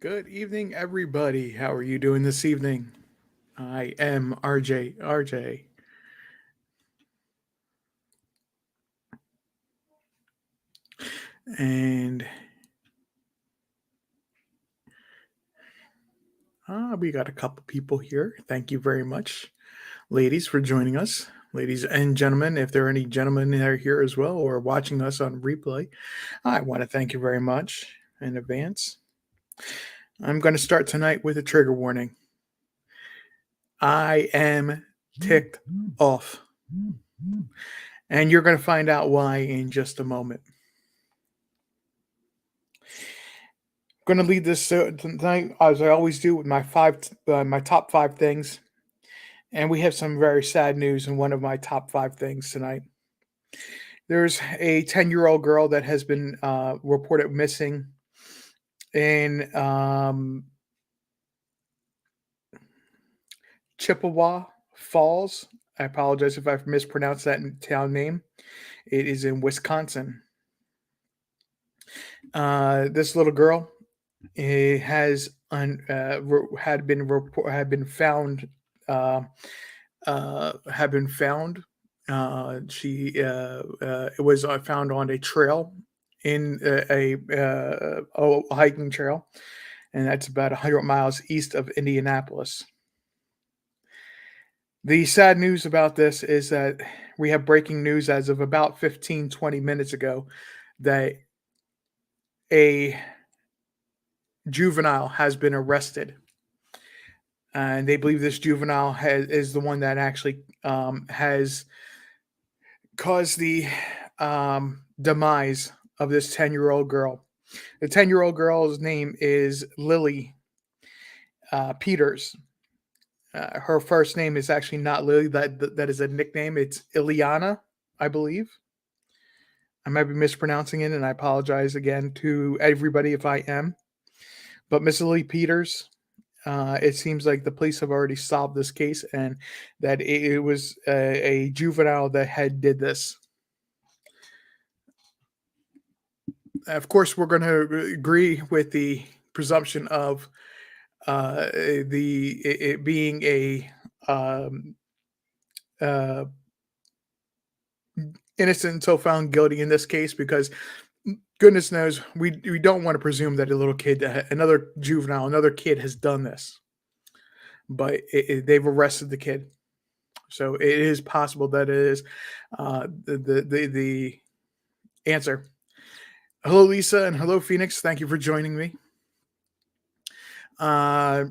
Good evening, everybody. How are you doing this evening? I am RJ. And we got a couple people here. Thank you very much, ladies, for joining us. Ladies and gentlemen, if there are any gentlemen that are here as well or watching us on replay, I want to thank you very much in advance. I'm going to start tonight with a trigger warning. I am ticked off. And you're going to find out why in just a moment. I'm going to lead this tonight as I always do with my top five things, and we have some very sad news in one of my top five things tonight. There's a 10-year-old girl that has been reported missing in Chippewa Falls. I apologize if I've mispronounced that town name. It is in Wisconsin. This little girl had been found. Had been found. It was found on a trail in a hiking trail, and that's about 100 miles east of Indianapolis. The sad news about this is that we have breaking news as of about 15-20 minutes ago that a juvenile has been arrested. And they believe this juvenile is the one that actually has caused the demise of this 10-year-old girl. The 10-year-old girl's name is Lily Peters. Her first name is actually not Lily. That is a nickname. It's Ileana, I believe. I might be mispronouncing it, and I apologize again to everybody if I am. But Miss Lily Peters, it seems like the police have already solved this case, and that it was a juvenile that did this. Of course, we're going to agree with the presumption of it being a innocent until found guilty in this case, because goodness knows we don't want to presume that a little kid, another juvenile, another kid has done this, but they've arrested the kid, so it is possible that it is the answer. Hello, Lisa, and hello, Phoenix. Thank you for joining me. As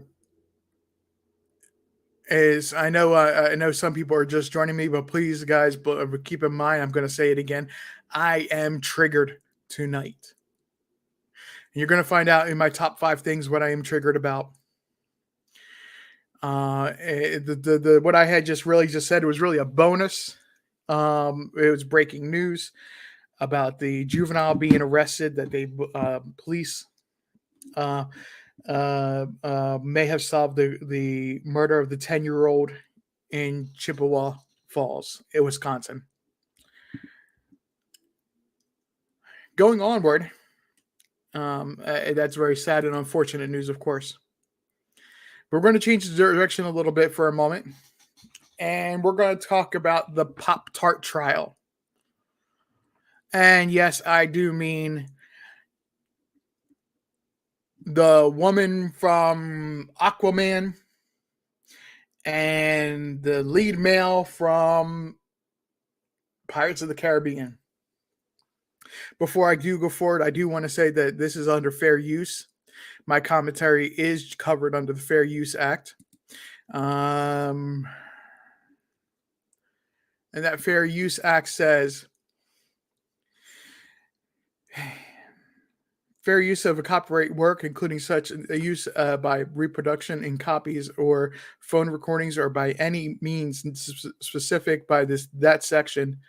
I know some people are just joining me, but please, guys, keep in mind, I'm going to say it again. I am triggered tonight. And you're going to find out in my top five things what I am triggered about. What I had just said was really a bonus. It was breaking news about the juvenile being arrested, that they police may have solved the murder of the 10-year-old in Chippewa Falls, in Wisconsin. Going onward, that's very sad and unfortunate news, of course. We're going to change the direction a little bit for a moment, and we're going to talk about the Pop-Tart trial. And yes, I do mean the woman from Aquaman and the lead male from Pirates of the Caribbean. Before I do go forward, I do want to say that this is under fair use. My commentary is covered under the Fair Use Act. And that Fair Use Act says fair use of a copyright work, including such a use by reproduction in copies or phone recordings, or by any means specific by that section.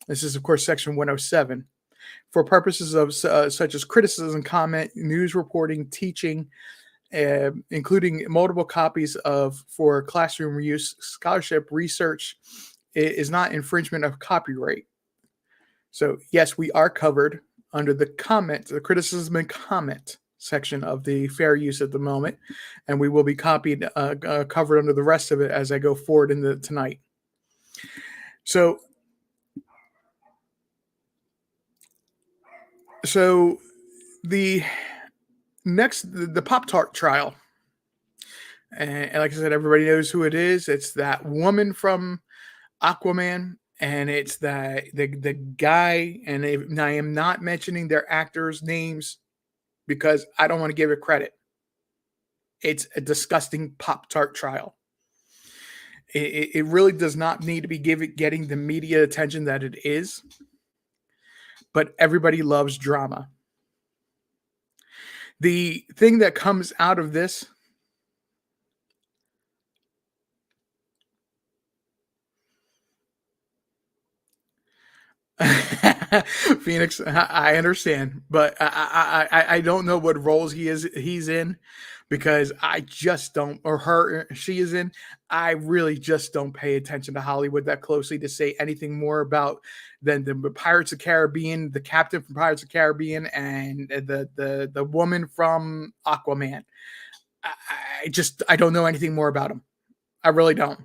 This is, of course, Section 107. For purposes of such as criticism, comment, news reporting, teaching, including multiple copies for classroom use, scholarship, research, it is not infringement of copyright. So, yes, we are covered under the criticism and comment section of the fair use at the moment, and we will be covered under the rest of it as I go forward into tonight. So the the Pop-Tart trial, and like I said, everybody knows who it is. It's that woman from Aquaman, and it's that the guy, and I am not mentioning their actors' names because I don't want to give it credit. It's a disgusting Pop-Tart trial. It really does not need to be getting the media attention that it is, but everybody loves drama. The thing that comes out of this Phoenix, I understand, but I don't know what roles he's in, because I just don't, or she is in. I really just don't pay attention to Hollywood that closely to say anything more about than the Pirates of the Caribbean, the captain from Pirates of the Caribbean, and the woman from Aquaman. I don't know anything more about them. I really don't.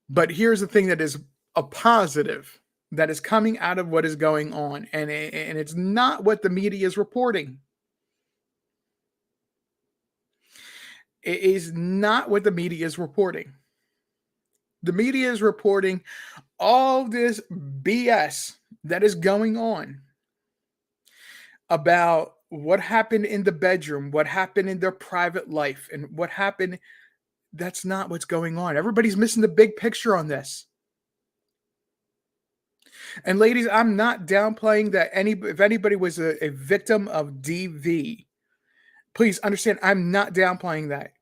But here's the thing that is a positive that is coming out of what is going on, and it's not what the media is reporting. It is not what the media is reporting. The media is reporting all this BS that is going on about what happened in the bedroom, what happened in their private life, and what happened. That's not what's going on. Everybody's missing the big picture on this. And ladies, I'm not downplaying that if anybody was a victim of DV, please understand, I'm not downplaying that.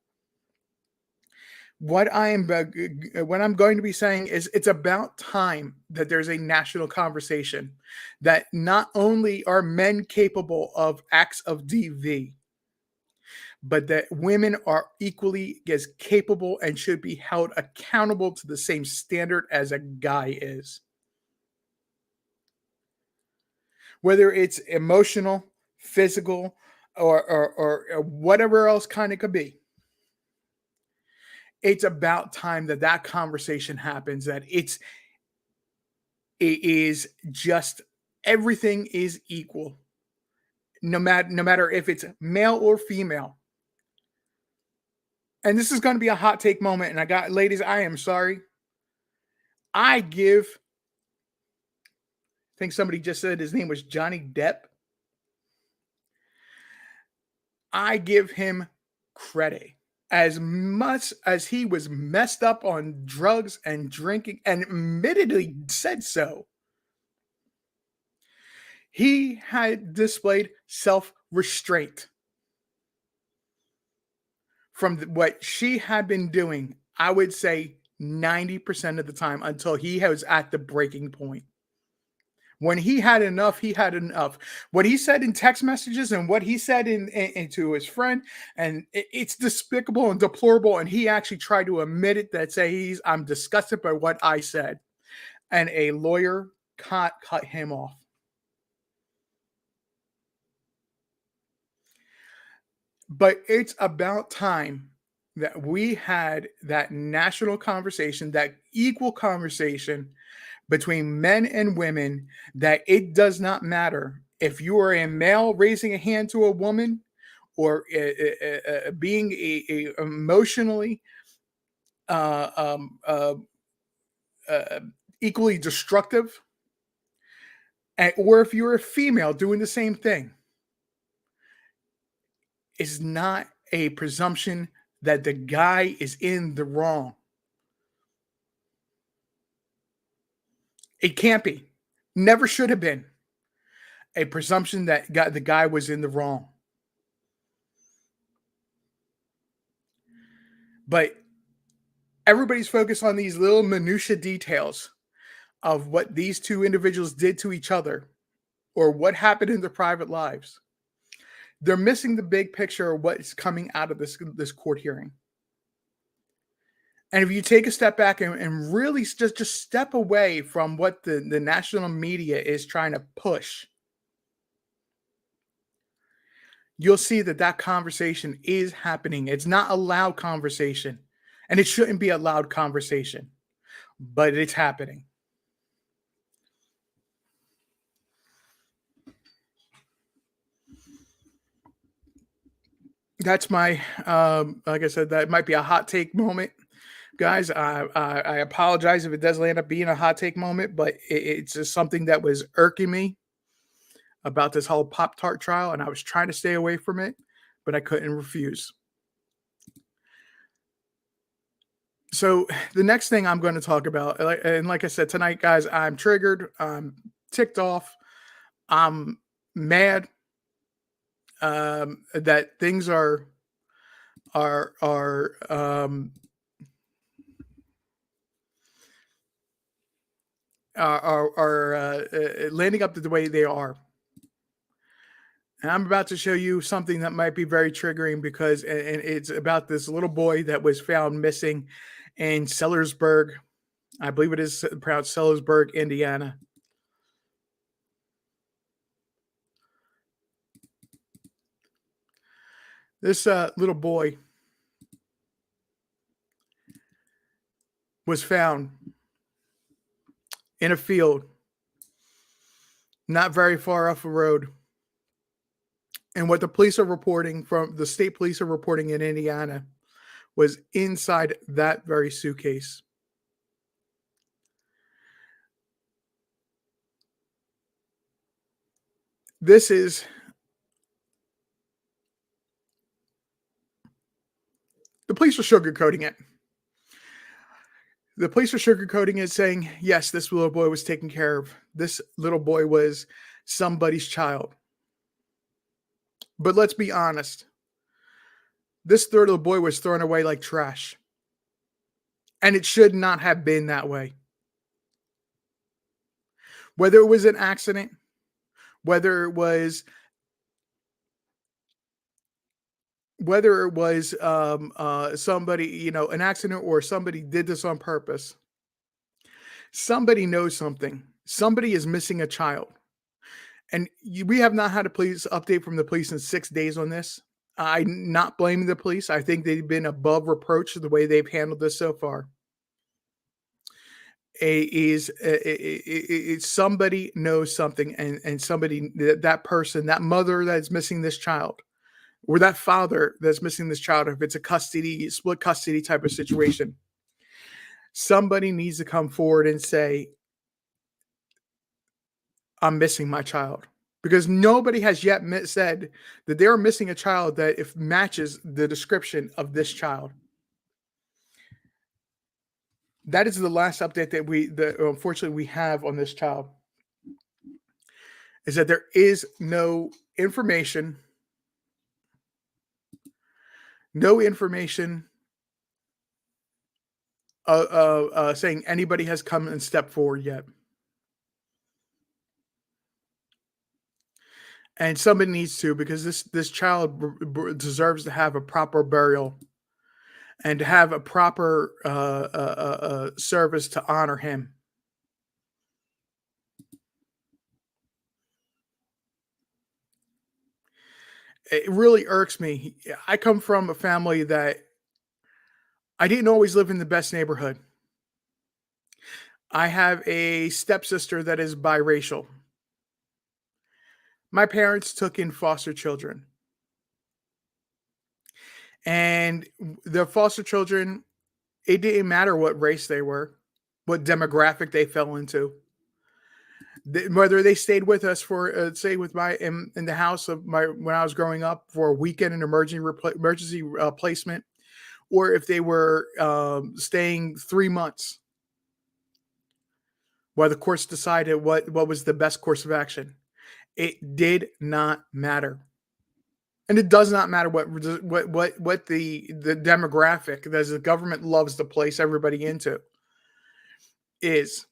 What I'm going to be saying is it's about time that there's a national conversation that not only are men capable of acts of DV, but that women are equally as capable and should be held accountable to the same standard as a guy is. Whether it's emotional, physical, or whatever else kind it could be. It's about time that conversation happens, that it is just everything is equal. No matter if it's male or female. And this is going to be a hot take moment. And ladies, I am sorry. I think somebody just said his name was Johnny Depp. I give him credit. As much as he was messed up on drugs and drinking, and admittedly said so, he had displayed self-restraint from what she had been doing, I would say 90% of the time, until he was at the breaking point. When he had enough, he had enough. What he said in text messages and what he said to his friend, and it's despicable and deplorable. And he actually tried to admit it, that I'm disgusted by what I said. And a lawyer cut him off. But it's about time that we had that national conversation, that equal conversation between men and women, that it does not matter if you are a male raising a hand to a woman, or being emotionally equally destructive, or if you're a female doing the same thing. It's not a presumption that the guy is in the wrong. It can't be. Never should have been a presumption that the guy was in the wrong. But everybody's focused on these little minutia details of what these two individuals did to each other, or what happened in their private lives. They're missing the big picture of what is coming out of this court hearing. And if you take a step back and really just step away from what the national media is trying to push, you'll see that that conversation is happening. It's not a loud conversation, and it shouldn't be a loud conversation, but it's happening. That's my, like I said, that might be a hot take moment, guys. I apologize if it does land up being a hot take moment, but it's just something that was irking me about this whole Pop Tart trial, and I was trying to stay away from it, but I couldn't refuse. So the next thing I'm going to talk about, and like I said tonight, guys, I'm triggered, I'm ticked off, I'm mad, that things are landing up the way they are. And I'm about to show you something that might be very triggering because, and it's about this little boy that was found missing in Sellersburg. I believe it is pronounced Sellersburg, Indiana. This little boy was found in a field not very far off the road. And what the police are reporting, from the state police are reporting in Indiana, was inside that very suitcase. This is the police are sugarcoating it. The police are sugarcoating it, saying, yes, this little boy was taken care of. This little boy was somebody's child. But let's be honest. This third little boy was thrown away like trash. And it should not have been that way. Whether it was an accident, whether it was somebody, an accident, or somebody did this on purpose, somebody knows something. Somebody is missing a child. And we have not had a police update from the police in 6 days on this. I'm not blaming the police. I think they've been above reproach the way they've handled this so far. Somebody knows something, and somebody, that person, that mother that's missing this child, or that father that's missing this child, if it's a split custody type of situation, somebody needs to come forward and say, I'm missing my child. Because nobody has yet said that they're missing a child that if matches the description of this child. That is the last update that unfortunately we have on this child, is that there is no information saying anybody has come and stepped forward yet. And somebody needs to, because this child deserves to have a proper burial and to have a proper service to honor him. It really irks me. I come from a family that I didn't always live in the best neighborhood. I have a stepsister that is biracial. My parents took in foster children. And the foster children, it didn't matter what race they were, what demographic they fell into. Whether they stayed with us for, say, with my in the house of my when I was growing up for a weekend and emergency placement, or if they were staying 3 months, while the courts decided what was the best course of action. It did not matter. And it does not matter what the demographic that the government loves to place everybody into is.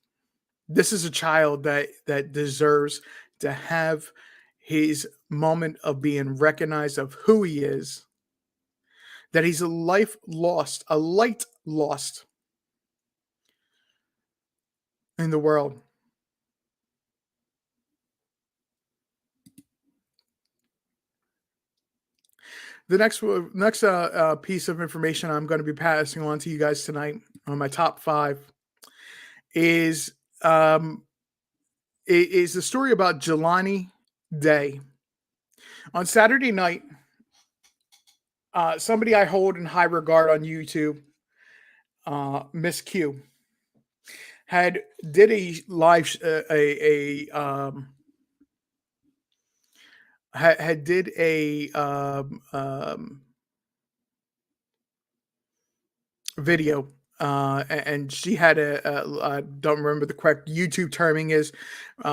This is a child that deserves to have his moment of being recognized of who he is, that he's a light lost in the world. The next piece of information I'm going to be passing on to you guys tonight on my top five is um, is the story about Jelani Day. On Saturday night, somebody I hold in high regard on YouTube, Miss Q, had did a live had did a video, and she had I don't remember the correct YouTube terming is.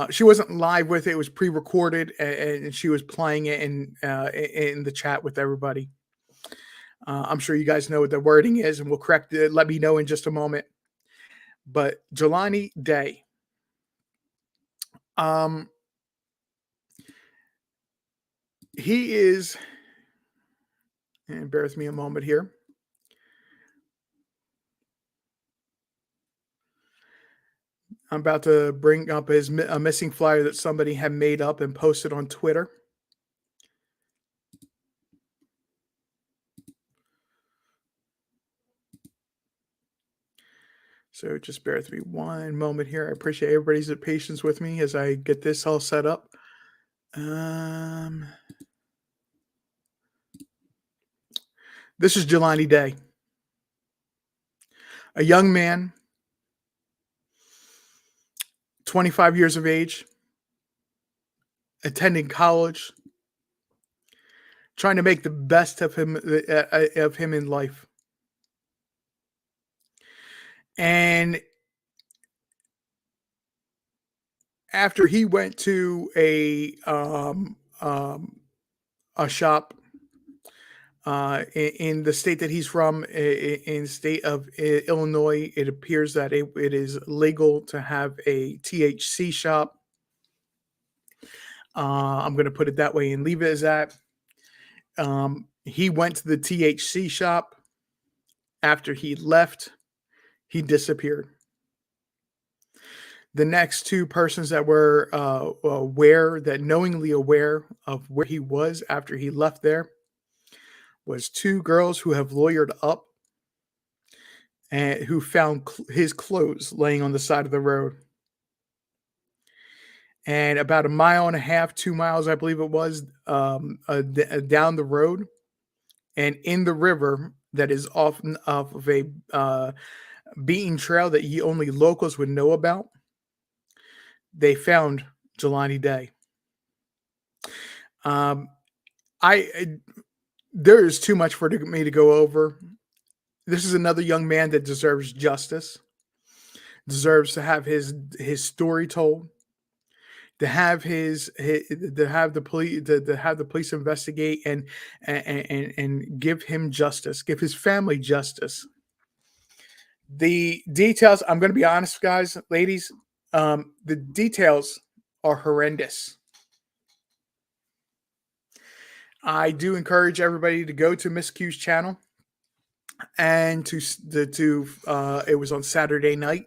She wasn't live with it; it was pre-recorded, and she was playing it in the chat with everybody. I'm sure you guys know what the wording is, and we'll correct it. Let me know in just a moment. But Jelani Day, um, he is, and bear with me a moment here. I'm about to bring up a missing flyer that somebody had made up and posted on Twitter. So just bear with me one moment here. I appreciate everybody's patience with me as I get this all set up. This is Jelani Day, a young man, 25 years of age, attending college, trying to make the best of him in life. And after he went to a shop in the state that he's from, in the state of Illinois, it appears that it is legal to have a THC shop. I'm going to put it that way and leave it as that. He went to the THC shop. After he left, he disappeared. The next two persons that were knowingly aware of where he was after he left there was two girls who have lawyered up and who found his clothes laying on the side of the road. And about a mile and a half, 2 miles, I believe it was, down the road, and in the river that is often off of a beaten trail that only locals would know about, they found Jelani Day. There is too much for me to go over. This is another young man that deserves justice, deserves to have his story told, to have the police investigate and give him justice, give his family justice. The details, I'm going to be honest, guys, ladies, the details are horrendous. I do encourage everybody to go to Miss Q's channel and it was on Saturday night,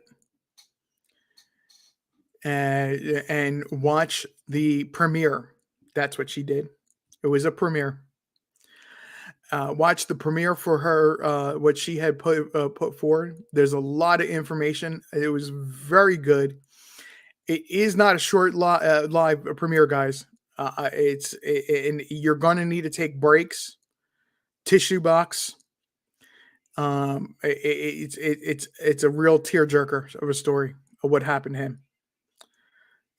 and watch the premiere. That's what she did. It was a premiere. Watch the premiere for her, what she had put forward. There's a lot of information. It was very good. It is not a short live premiere, guys. And you're gonna need to take breaks, tissue box. It's a real tearjerker of a story of what happened to him,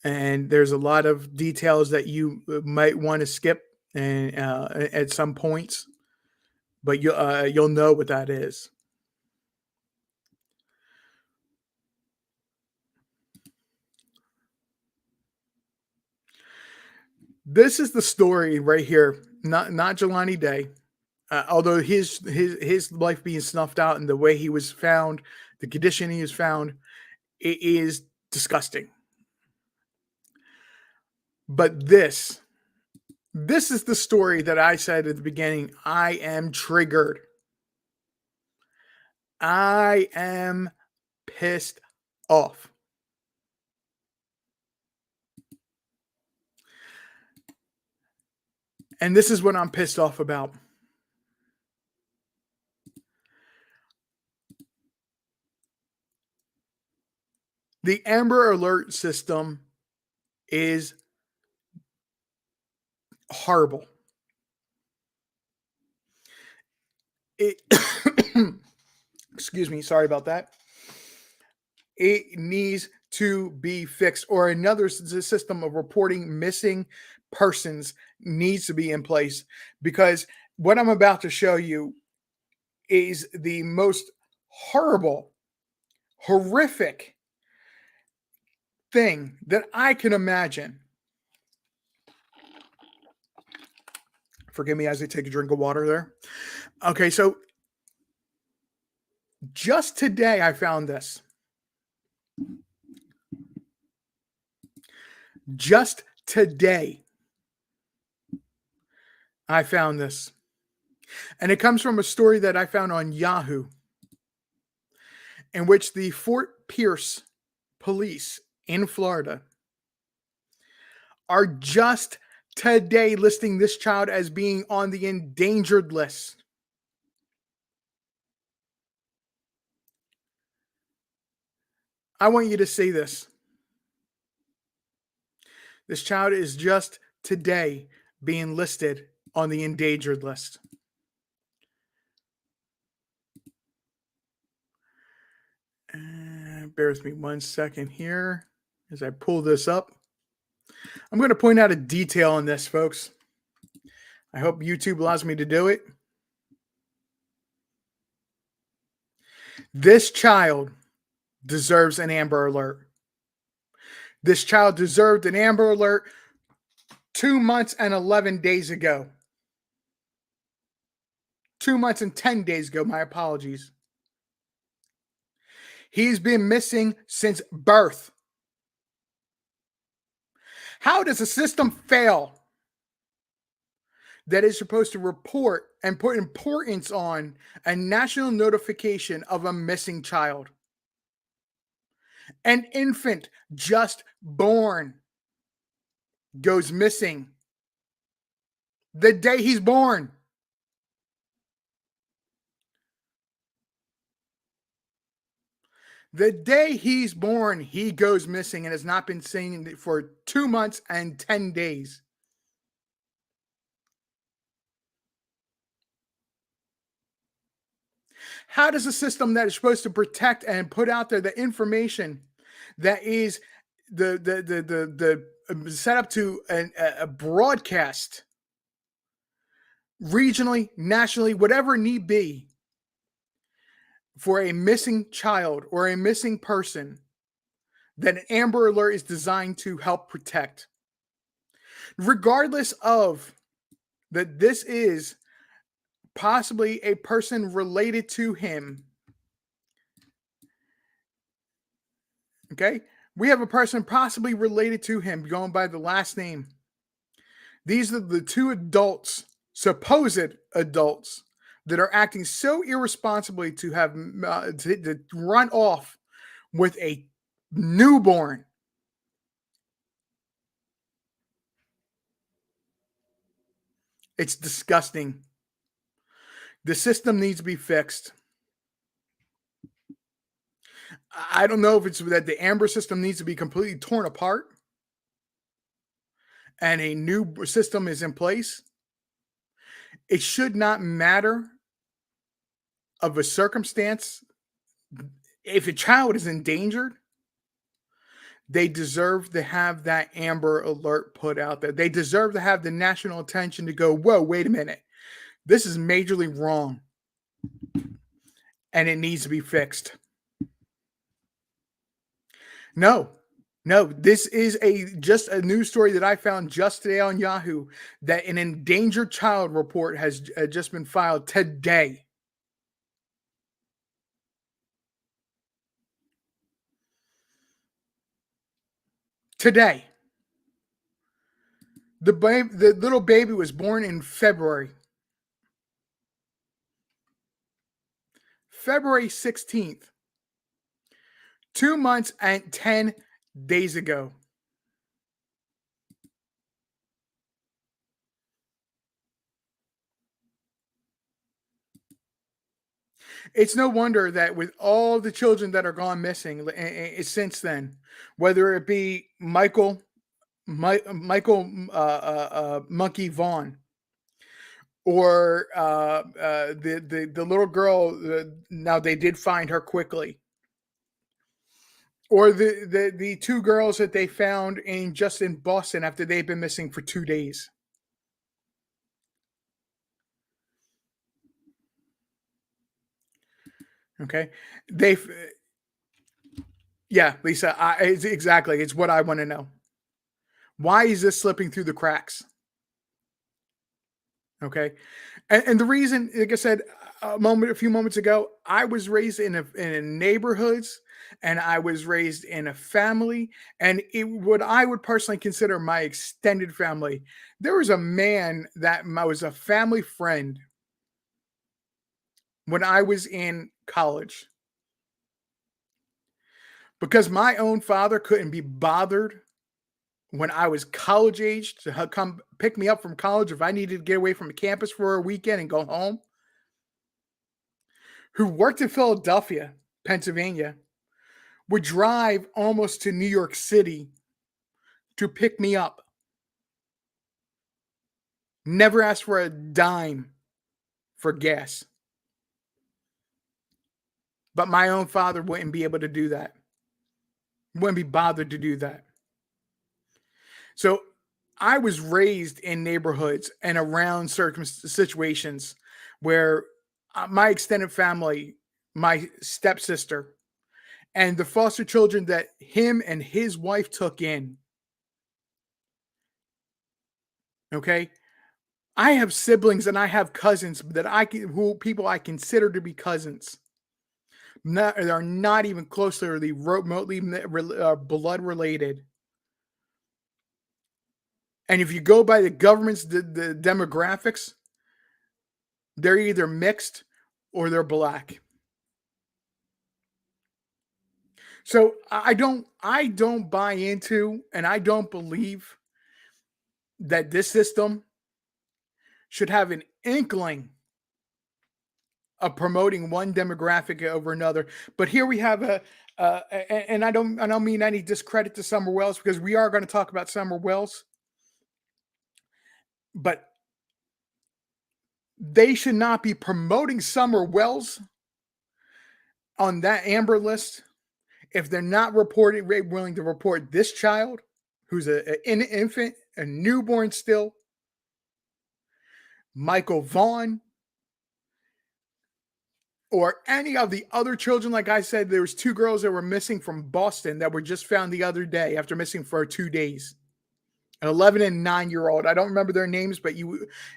and there's a lot of details that you might want to skip and at some points, but you'll know what that is. This is the story right here. Not Jelani Day, although his life being snuffed out and the way he was found, the condition he was found, it is disgusting. But this is the story that I said at the beginning. I am triggered. I am pissed off. And this is what I'm pissed off about. The Amber Alert system is horrible. It excuse me, sorry about that. It needs to be fixed, or another system of reporting missing persons needs to be in place, because what I'm about to show you is the most horrible, horrific thing that I can imagine. Forgive me as I take a drink of water there. Okay, so just today I found this. Just today I found this. And it comes from a story that I found on Yahoo, in which the Fort Pierce police in Florida are just today listing this child as being on the endangered list. I want you to see this. This child is just today being listed on the endangered list. Bear with me 1 second here as I pull this up. I'm going to point out a detail on this, folks. I hope YouTube allows me to do it. This child deserves an Amber Alert. This child deserved an Amber Alert 2 months and 11 days ago. 2 months and 10 days ago, my apologies. He's been missing since birth. How does a system fail that is supposed to report and put importance on a national notification of a missing child? An infant just born goes missing the day he's born. The day he's born, he goes missing and has not been seen for 2 months and 10 days. How does a system that is supposed to protect and put out there the information that is the set up to a broadcast regionally, nationally, whatever need be, for a missing child or a missing person, that an Amber Alert is designed to help protect? Regardless of that this is possibly a person related to him. Okay? We have a person possibly related to him going by the last name. These are the two adults, supposed adults, that are acting so irresponsibly to have to run off with a newborn. It's disgusting. The system needs to be fixed. I don't know if it's that the Amber system needs to be completely torn apart and a new system is in place. It should not matter of a circumstance. If a child is endangered, they deserve to have that Amber Alert put out there. They deserve to have the national attention to go, whoa, wait a minute. This is majorly wrong. And it needs to be fixed. No, this is just a news story that I found just today on Yahoo, that an endangered child report has just been filed today. Today. The little baby was born in February. February 16th. 2 months and 10 days ago. It's no wonder that with all the children that are gone missing since then, whether it be Michael Monkey Vaughn, or the little girl. Now they did find her quickly, or the two girls that they found in Boston after they've been missing for 2 days. Okay, they yeah, Lisa, exactly. It's what I want to know. Why is this slipping through the cracks? Okay, and the reason, like I said a few moments ago, I was raised in neighborhoods, and I was raised in a family, and what I would personally consider my extended family. There was a man that was a family friend when I was in college, because my own father couldn't be bothered when I was college age to come pick me up from college if I needed to get away from the campus for a weekend and go home, who worked in Philadelphia, Pennsylvania, would drive almost to New York City to pick me up. Never asked for a dime for gas. But my own father wouldn't be able to do that. Wouldn't be bothered to do that. So I was raised in neighborhoods and around situations where my extended family, my stepsister, and the foster children that him and his wife took in. Okay. I have siblings and I have cousins that who people I consider to be cousins. Not, are not even closely remotely blood related. And if you go by the government's the demographics, they're either mixed or they're black. So I don't buy into, and I don't believe that this system should have an inkling of promoting one demographic over another. But here we have and I don't mean any discredit to Summer Wells, because we are going to talk about Summer Wells, but they should not be promoting Summer Wells on that Amber List if they're not willing to report this child, who's an infant, a newborn still, Michael Vaughn, or any of the other children. Like I said, there was two girls that were missing from Boston that were just found the other day after missing for 2 days. An 11 and 9-year old. I don't remember their names, but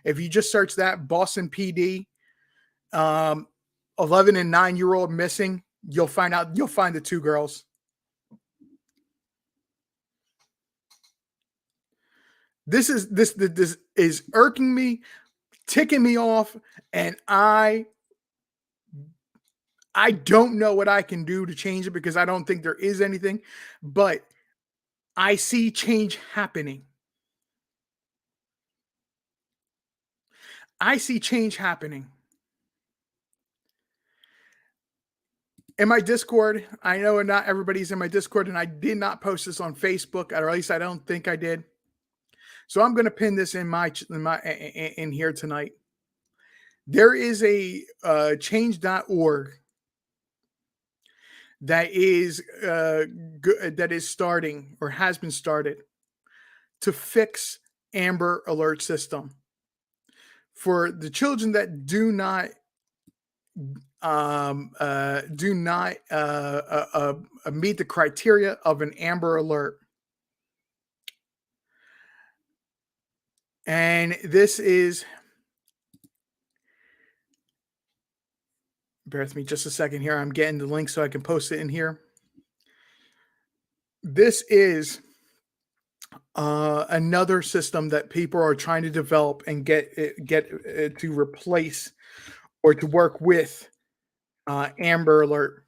if you just search that Boston PD, 11 and 9-year old missing, you'll find the two girls. This is irking me, ticking me off, and I don't know what I can do to change it, because I don't think there is anything, but I see change happening. I see change happening. In my Discord, I know not everybody's in my Discord, and I did not post this on Facebook, or at least I don't think I did. So I'm going to pin this in here tonight. There is a change.org that is that is starting, or has been started, to fix Amber Alert system for the children that do not meet the criteria of an Amber Alert. And this is, bear with me just a second here. I'm getting the link so I can post it in here. This is another system that people are trying to develop and get to replace or to work with Amber Alert.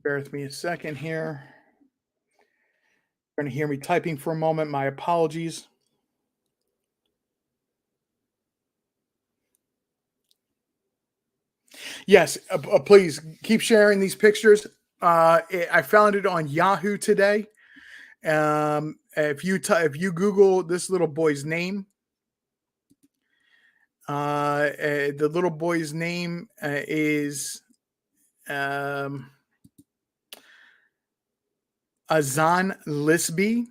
Bear with me a second here. You're going to hear me typing for a moment. My apologies. Yes, please keep sharing these pictures. I found it on Yahoo today. If you Google this little boy's name, the little boy's name is um, Azan Lisby,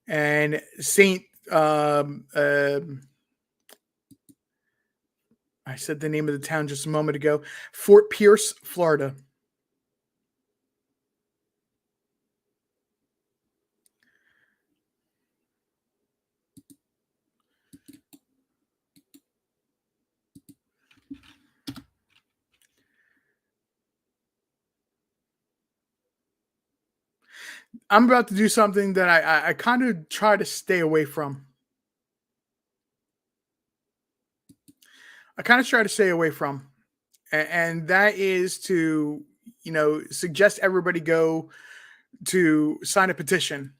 and Saint. I said the name of the town just a moment ago. Fort Pierce, Florida. I'm about to do something that I kind of try to stay away from. I kind of try to stay away from, and that is to suggest everybody go to sign a petition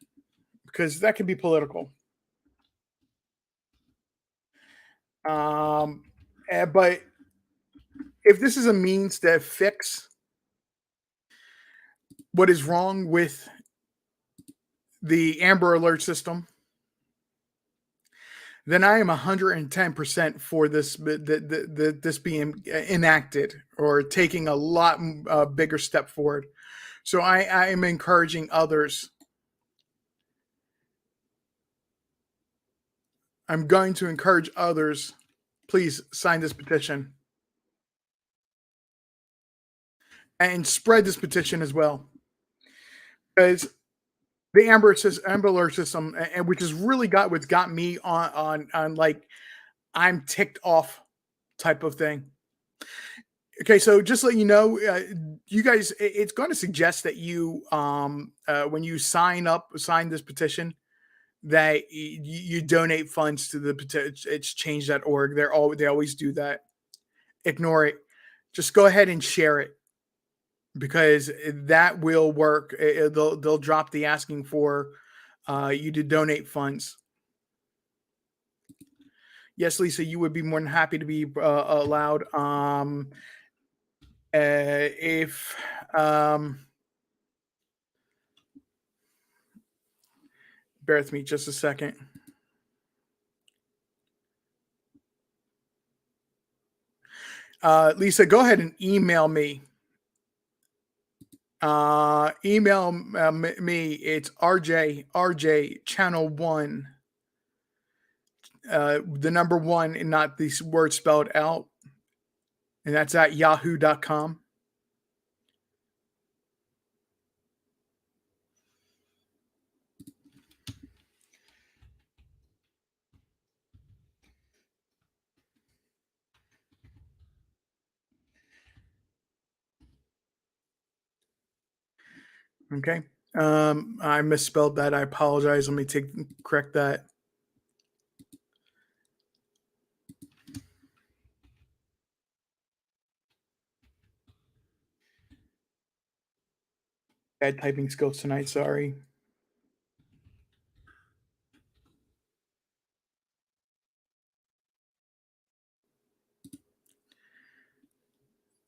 because that can be political. Um, but if this is a means to fix what is wrong with the Amber Alert system, then I am 110% for this being enacted or taking a lot bigger step forward. So I am encouraging others. I'm going to encourage others. Please sign this petition and spread this petition as well, because the Amber Alert system, and which has really got me on like I'm ticked off type of thing. Okay, so just let you know, you guys, it's going to suggest that when you sign this petition, that you donate funds to the petition. It's change.org. They always do that. Ignore it. Just go ahead and share it because that will work. They'll drop the asking for you to donate funds. Yes, Lisa, you would be more than happy to be allowed. If bear with me just a second. Lisa, go ahead and email me. Email me. It's RJ channel 1. The number 1 and not the word spelled out. And that's at yahoo.com. Okay. I misspelled that. I apologize. Let me correct that. Bad typing skills tonight. Sorry.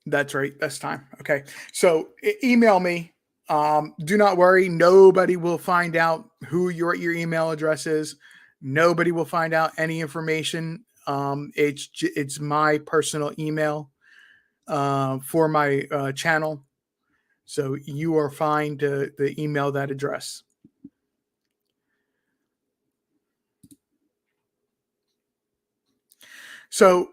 That's right. That's time. Okay. So email me. Do not worry. Nobody will find out who your email address is. Nobody will find out any information. It's my personal email for my channel. So you are fine to email that address. So,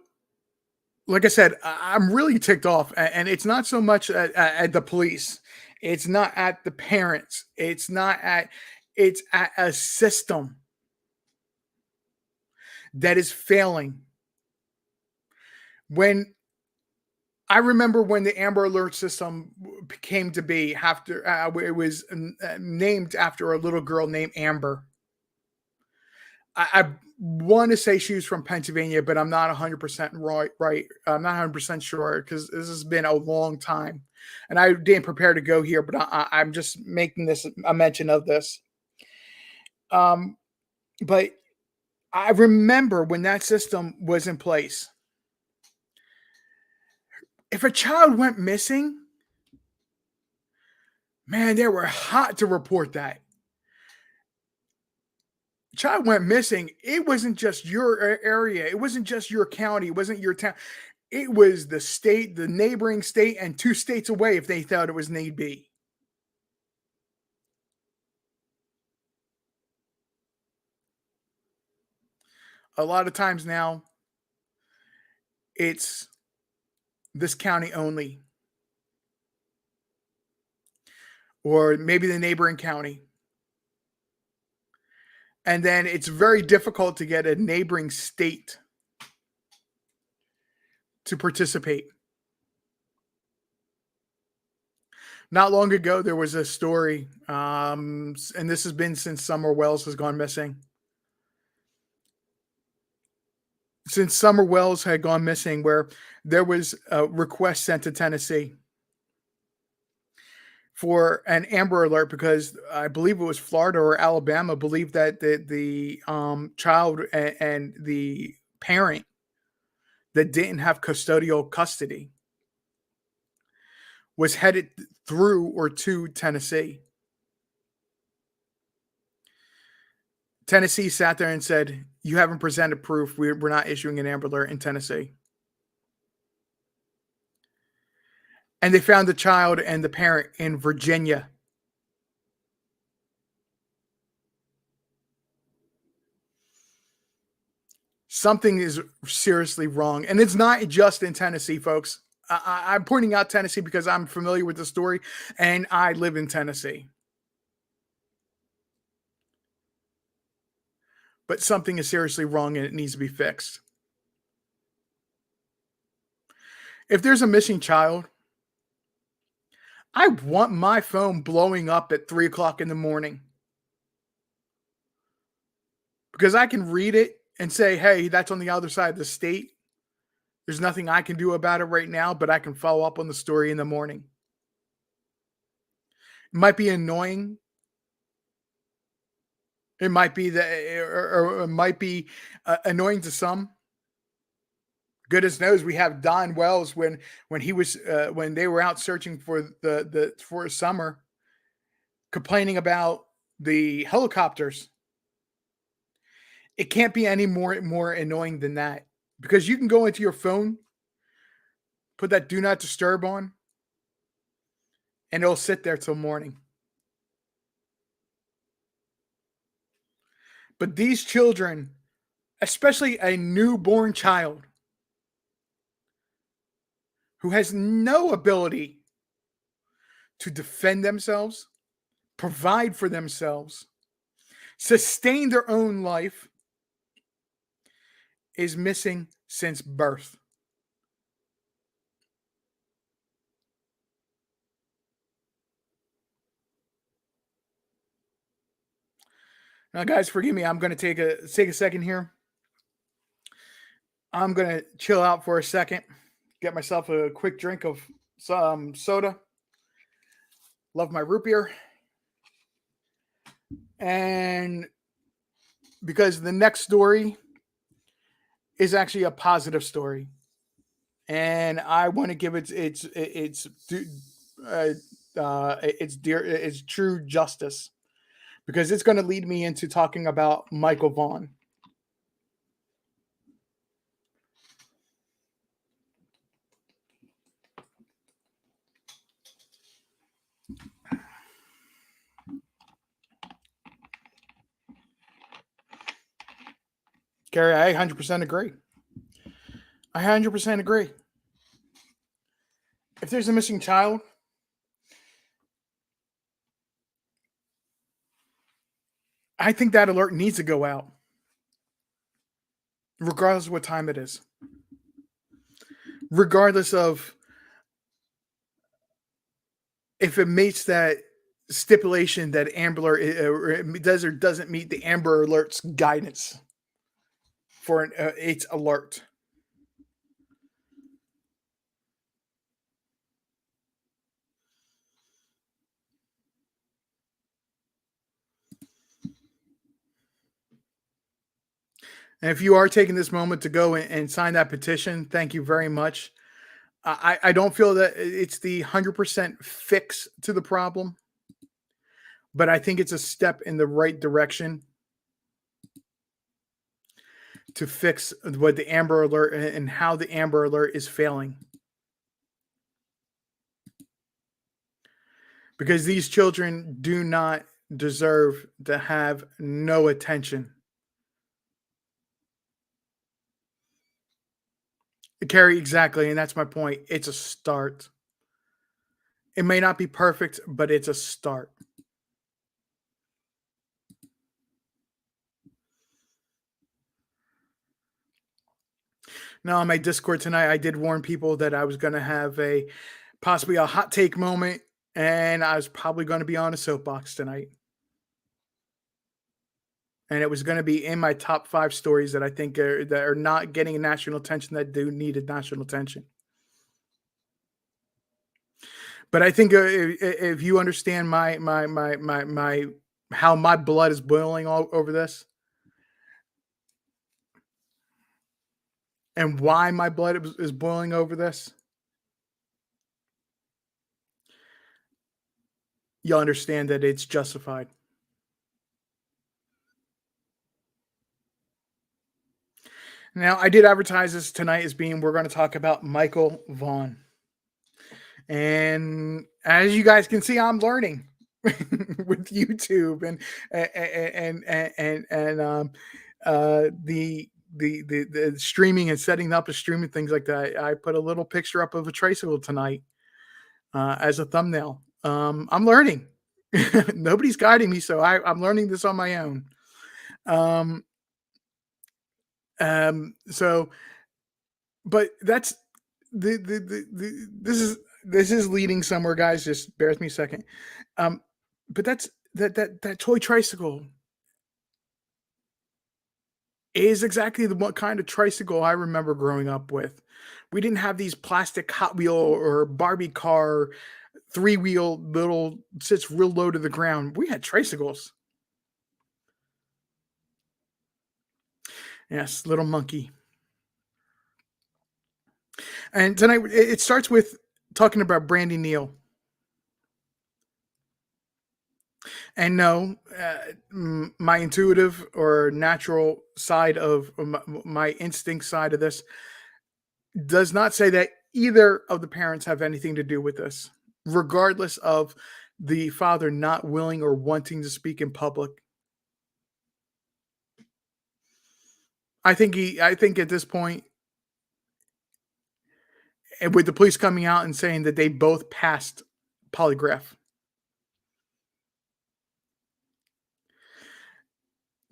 like I said, I'm really ticked off, and it's not so much at the police. It's not at the parents. It's at a system that is failing. When I remember when the Amber Alert system came to be, after it was named after a little girl named Amber. I want to say she was from Pennsylvania, but I'm not 100% right. I'm not 100% sure because this has been a long time, and I didn't prepare to go here, but I'm just making this a mention of this. But I remember when that system was in place, If a child went missing, man, they were hot to report that. Child went missing. It wasn't just your area. It wasn't just your county. It wasn't your town. It was the state, the neighboring state, and 2 states away if they thought it was need be. A lot of times now, it's this county only, or maybe the neighboring county. And then it's very difficult to get a neighboring state to participate. Not long ago, there was a story, and this has been since Summer Wells has gone missing. Since Summer Wells had gone missing, where there was a request sent to Tennessee for an Amber Alert because I believe it was Florida or Alabama believed that the child and the parent that didn't have custodial custody was headed through or to Tennessee. Tennessee sat there and said, "You haven't presented proof. We're not issuing an Amber Alert in Tennessee." And they found the child and the parent in Virginia. Something is seriously wrong. And it's not just in Tennessee, folks. I'm pointing out Tennessee because I'm familiar with the story and I live in Tennessee. But something is seriously wrong and it needs to be fixed. If there's a missing child, I want my phone blowing up at 3 o'clock in the morning because I can read it and say, hey, that's on the other side of the state. There's nothing I can do about it right now, but I can follow up on the story in the morning. It might be annoying. It might be or it might be annoying to some. Goodness knows we have Don Wells when he was when they were out searching for the for summer, complaining about the helicopters. It can't be any more annoying than that because you can go into your phone, put that do not disturb on, and it'll sit there till morning. But these children, especially a newborn child who has no ability to defend themselves, provide for themselves, sustain their own life, is missing since birth. Now, guys, forgive me. I'm going to take a second here. I'm going to chill out for a second, get myself a quick drink of some soda. Love my root beer. And because the next story is actually a positive story, and I want to give its true justice because it's going to lead me into talking about Michael Vaughn. Gary, I 100% agree. I 100% agree. If there's a missing child, I think that alert needs to go out, regardless of what time it is, regardless of if it meets that stipulation that Amber does or doesn't meet the Amber Alert's guidance for its alert. And if you are taking this moment to go and sign that petition, thank you very much. I don't feel that it's the 100% fix to the problem, but I think it's a step in the right direction to fix what the Amber Alert and how the Amber Alert is failing. Because these children do not deserve to have no attention. Carrie, exactly, and that's my point. It's a start. It may not be perfect, but it's a start. Now, on my Discord tonight, I did warn people that I was going to have a possibly a hot take moment, and I was probably going to be on a soapbox tonight. And it was going to be in my top 5 stories that I think that are not getting national attention that do needed national attention. But I think if you understand my how my blood is boiling all over this, and why my blood is boiling over this, you'll understand that it's justified. Now, I did advertise this tonight as being we're going to talk about Michael Vaughn. And as you guys can see, I'm learning with YouTube and the streaming and setting up of streaming things like that. I put a little picture up of a tricycle tonight as a thumbnail. I'm learning. Nobody's guiding me, so I'm learning this on my own. So, but that's this is leading somewhere, guys. Just bear with me a second. But that's that toy tricycle is exactly the what kind of tricycle I remember growing up with. We didn't have these plastic Hot Wheel or Barbie car 3-wheel little sits real low to the ground. We had tricycles. Yes, little monkey. And tonight it starts with talking about Brandy Neal. And no, my intuitive or natural side of my instinct side of this does not say that either of the parents have anything to do with this, regardless of the father not willing or wanting to speak in public. I think at this point, and with the police coming out and saying that they both passed polygraph,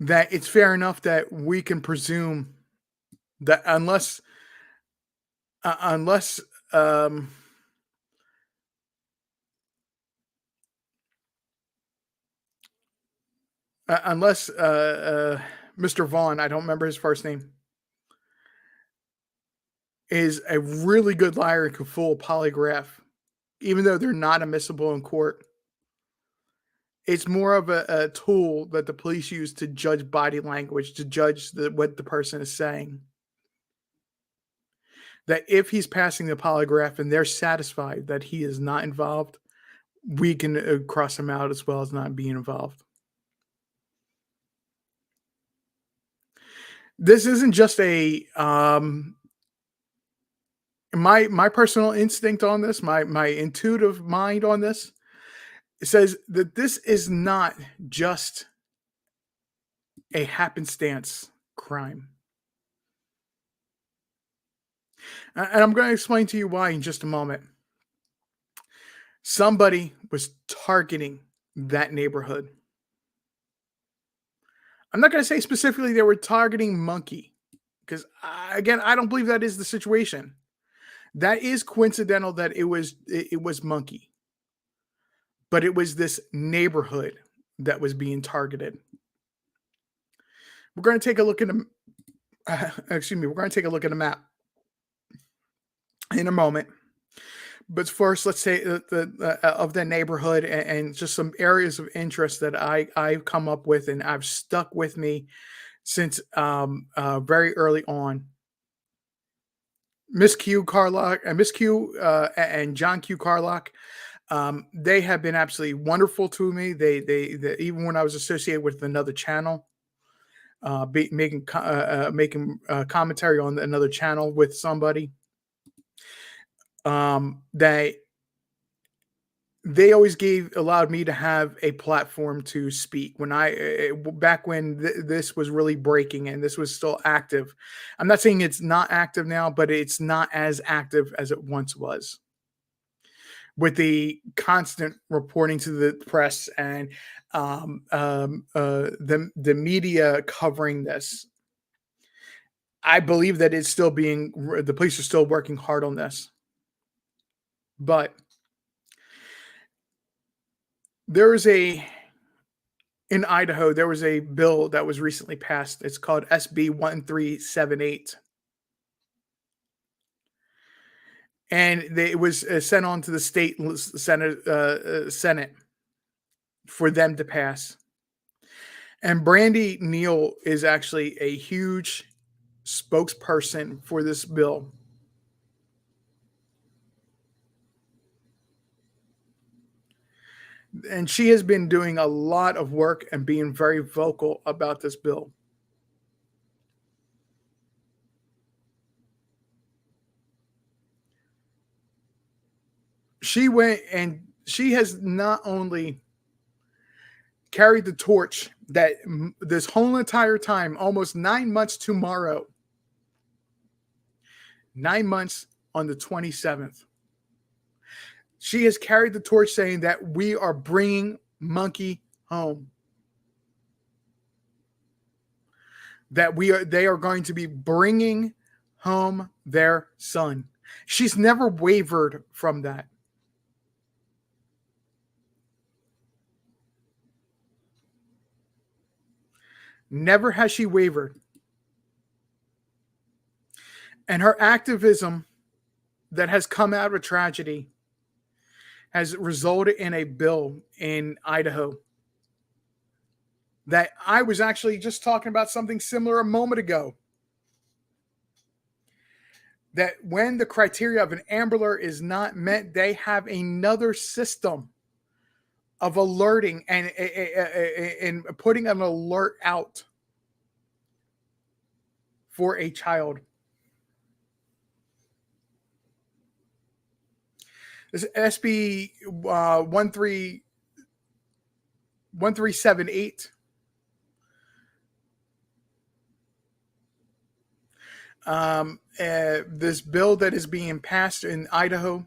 that it's fair enough that we can presume that unless Mr. Vaughn, I don't remember his first name, is a really good liar and can fool a polygraph, even though they're not admissible in court. It's more of a tool that the police use to judge body language, to judge what the person is saying. That if he's passing the polygraph and they're satisfied that he is not involved, we can cross him out as well as not being involved. This isn't just a my personal instinct on this, my intuitive mind on this. It says that this is not just a happenstance crime. And I'm going to explain to you why in just a moment. Somebody was targeting that neighborhood. I'm not going to say specifically they were targeting Monkey, because again, I don't believe that is the situation. That is coincidental that it was Monkey, but it was this neighborhood that was being targeted. We're going to take a look at excuse me. We're going to take a look at a map in a moment. But first, let's say of the neighborhood and just some areas of interest that I've come up with and I've stuck with me since very early on. Miss Q Carlock and Miss Q and John Q Carlock. They have been absolutely wonderful to me. They even when I was associated with another channel, making commentary on another channel with somebody. They always allowed me to have a platform to speak when back when this was really breaking and this was still active. I'm not saying it's not active now, but it's not as active as it once was, with the constant reporting to the press and the media covering this. I believe that the police are still working hard on this, but there is in Idaho, there was a bill that was recently passed. It's called SB 1378. And it was sent on to the state Senate for them to pass. And Brandy Neal is actually a huge spokesperson for this bill. And she has been doing a lot of work and being very vocal about this bill. She went and she has not only carried the torch that this whole entire time, almost 9 months tomorrow, 9 months on the 27th, she has carried the torch saying that we are bringing Monkey home. That they are going to be bringing home their son. She's never wavered from that. Never has she wavered. And her activism that has come out of a tragedy has resulted in a bill in Idaho that I was actually just talking about something similar a moment ago. That when the criteria of an Amber Alert is not met, they have another system of alerting and putting an alert out for a child. This SB 1378. This bill that is being passed in Idaho.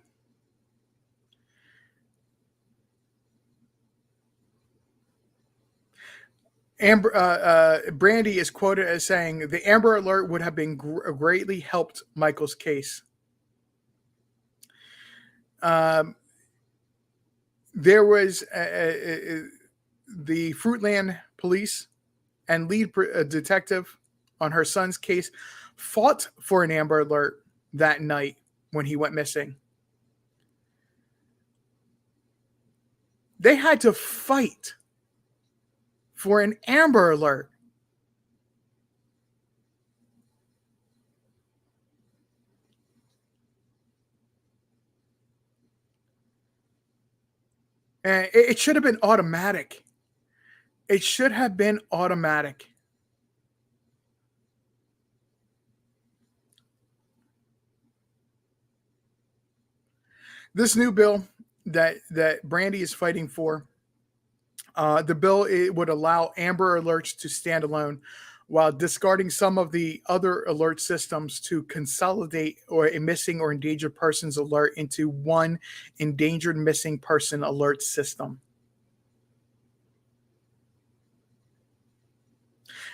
Brandy is quoted as saying, "The Amber Alert would have been greatly helped Michael's case." There was the Fruitland police and lead detective on her son's case fought for an Amber Alert that night when he went missing. They had to fight for an Amber Alert. And it should have been automatic. It should have been automatic. This new bill that Brandy is fighting for, the bill, it would allow Amber Alerts to stand alone while discarding some of the other alert systems to consolidate a missing or endangered persons alert into one endangered missing person alert system.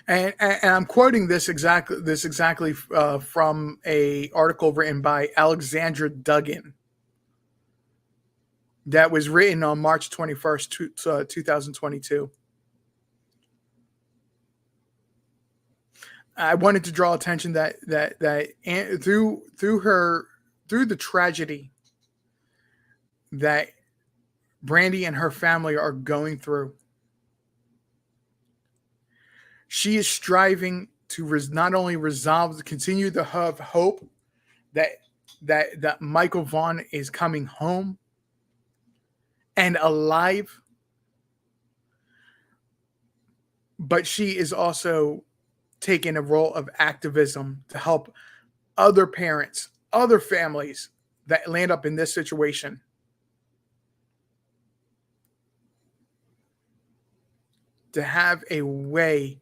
And I'm quoting this exactly from a article written by Alexandra Duggan that was written on March 21st, 2022. I wanted to draw attention that through the tragedy that Brandy and her family are going through, she is striving to not only continue to have hope that that Michael Vaughn is coming home and alive, but she is also taking a role of activism to help other parents, other families that land up in this situation to have a way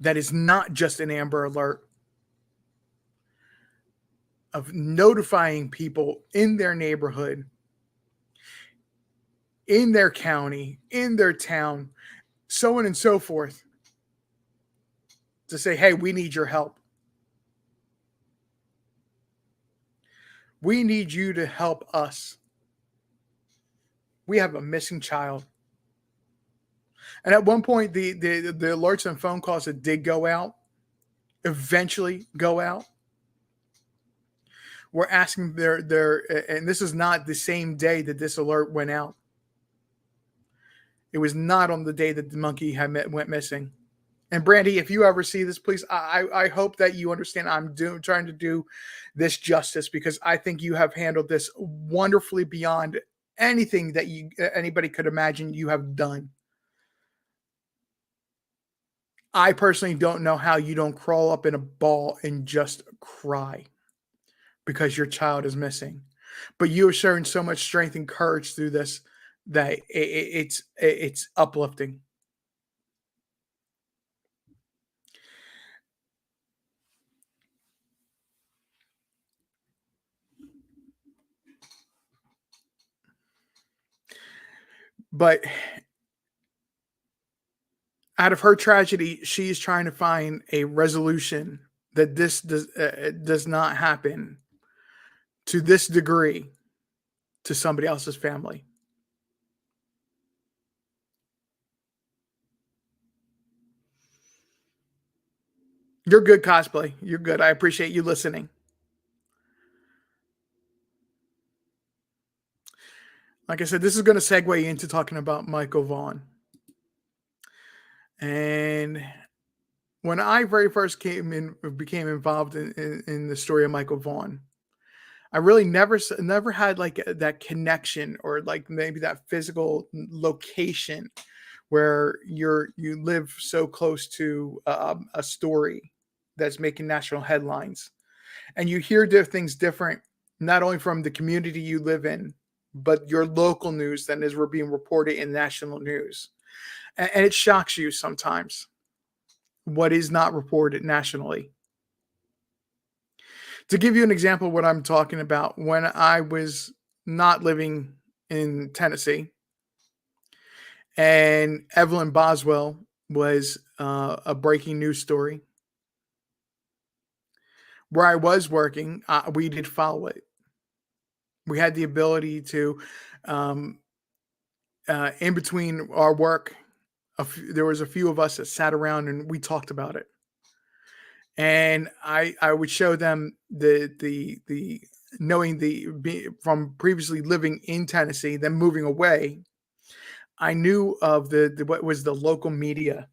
that is not just an Amber Alert of notifying people in their neighborhood, in their county, in their town, so on and so forth, to say, hey, we need your help. We need you to help us. We have a missing child. And at one point, the alerts and phone calls that did go out, eventually go out, were asking and this is not the same day that this alert went out. It was not on the day that the monkey went missing. And Brandy, if you ever see this, please, I hope that you understand I'm trying to do this justice, because I think you have handled this wonderfully beyond anything that anybody could imagine you have done. I personally don't know how you don't crawl up in a ball and just cry because your child is missing. But you have shown so much strength and courage through this that it's uplifting. But out of her tragedy, she's trying to find a resolution that this does not happen to this degree to somebody else's family. You're good, cosplay. You're good. I appreciate you listening. Like I said, this is going to segue into talking about Michael Vaughn. And when I very first became involved in the story of Michael Vaughn, I really never had like that connection, or like maybe that physical location where you live so close to a story that's making national headlines, and you hear things different, not only from the community you live in, but your local news that is being reported in national news, and it shocks you sometimes what is not reported nationally. To give you an example of what I'm talking about, when I was not living in Tennessee, and Evelyn Boswell was a breaking news story, where I was working, we did follow it. We had the ability to, um, in between our work, there was a few of us that sat around and we talked about it. And I would show them the knowing from previously living in Tennessee, then moving away, I knew of the what was the local media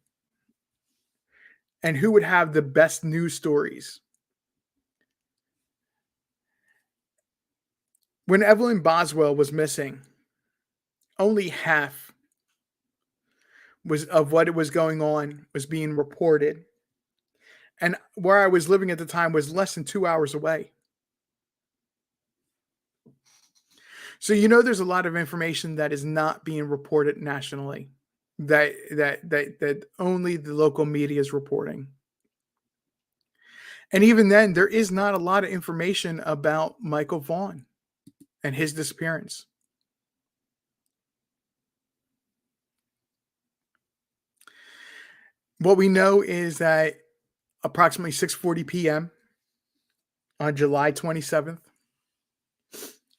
and who would have the best news stories. When Evelyn Boswell was missing, only half was of what was going on was being reported. And where I was living at the time was less than 2 hours away. So there's a lot of information that is not being reported nationally, that only the local media is reporting. And even then, there is not a lot of information about Michael Vaughn and his disappearance. What we know is that approximately 6:40 p.m. on July 27th,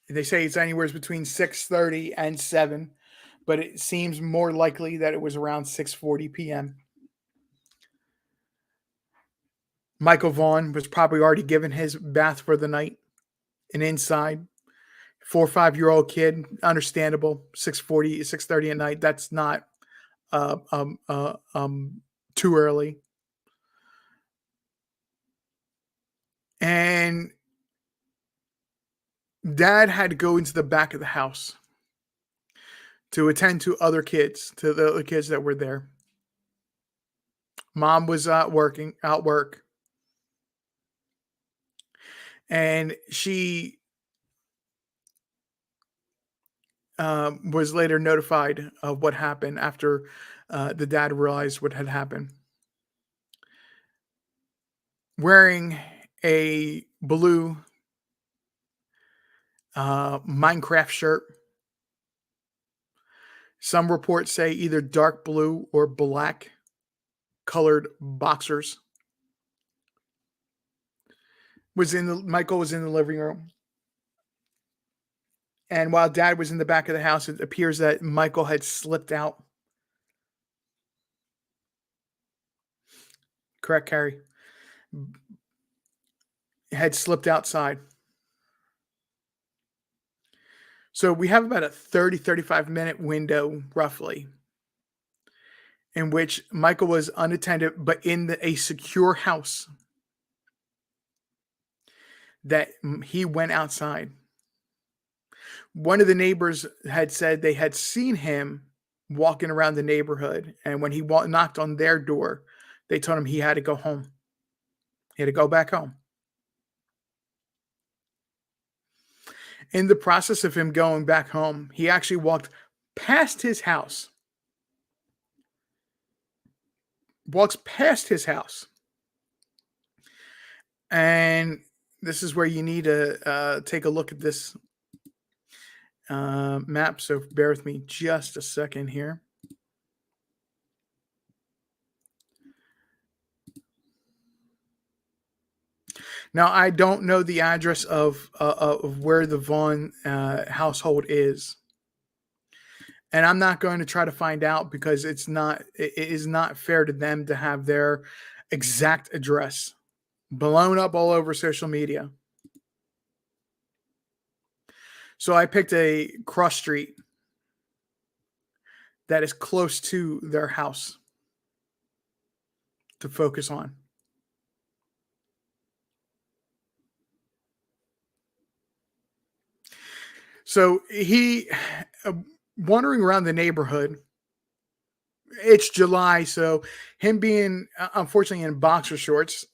they say it's anywhere between 6:30 and 7, but it seems more likely that it was around 6:40 p.m. Michael Vaughn was probably already given his bath for the night and inside. 4 or 5-year-old kid, understandable. 6:40, 6:30 at night. That's not uh, um, uh, um, too early. And Dad had to go into the back of the house to attend to other kids, to the other kids that were there. Mom was out work, and she was later notified of what happened after the dad realized what had happened. Wearing a blue Minecraft shirt. Some reports say either dark blue or black colored boxers. Michael was in the living room. And while dad was in the back of the house, it appears that Michael had slipped out. Correct, Carrie? Had slipped outside. So we have about a 35-minute window, roughly, in which Michael was unattended, but in a secure house, that he went outside. One of the neighbors had said they had seen him walking around the neighborhood, and when he knocked on their door, they told him he had to go home. He had to go back home. In the process of him going back home, he actually walked past his house. Walks past his house. And this is where you need to take a look at this map. So bear with me just a second here. Now, I don't know the address of where the Vaughn household is. And I'm not going to try to find out because it is not fair to them to have their exact address blown up all over social media. So I picked a cross street that is close to their house to focus on. So he, wandering around the neighborhood, it's July, so him being unfortunately in boxer shorts,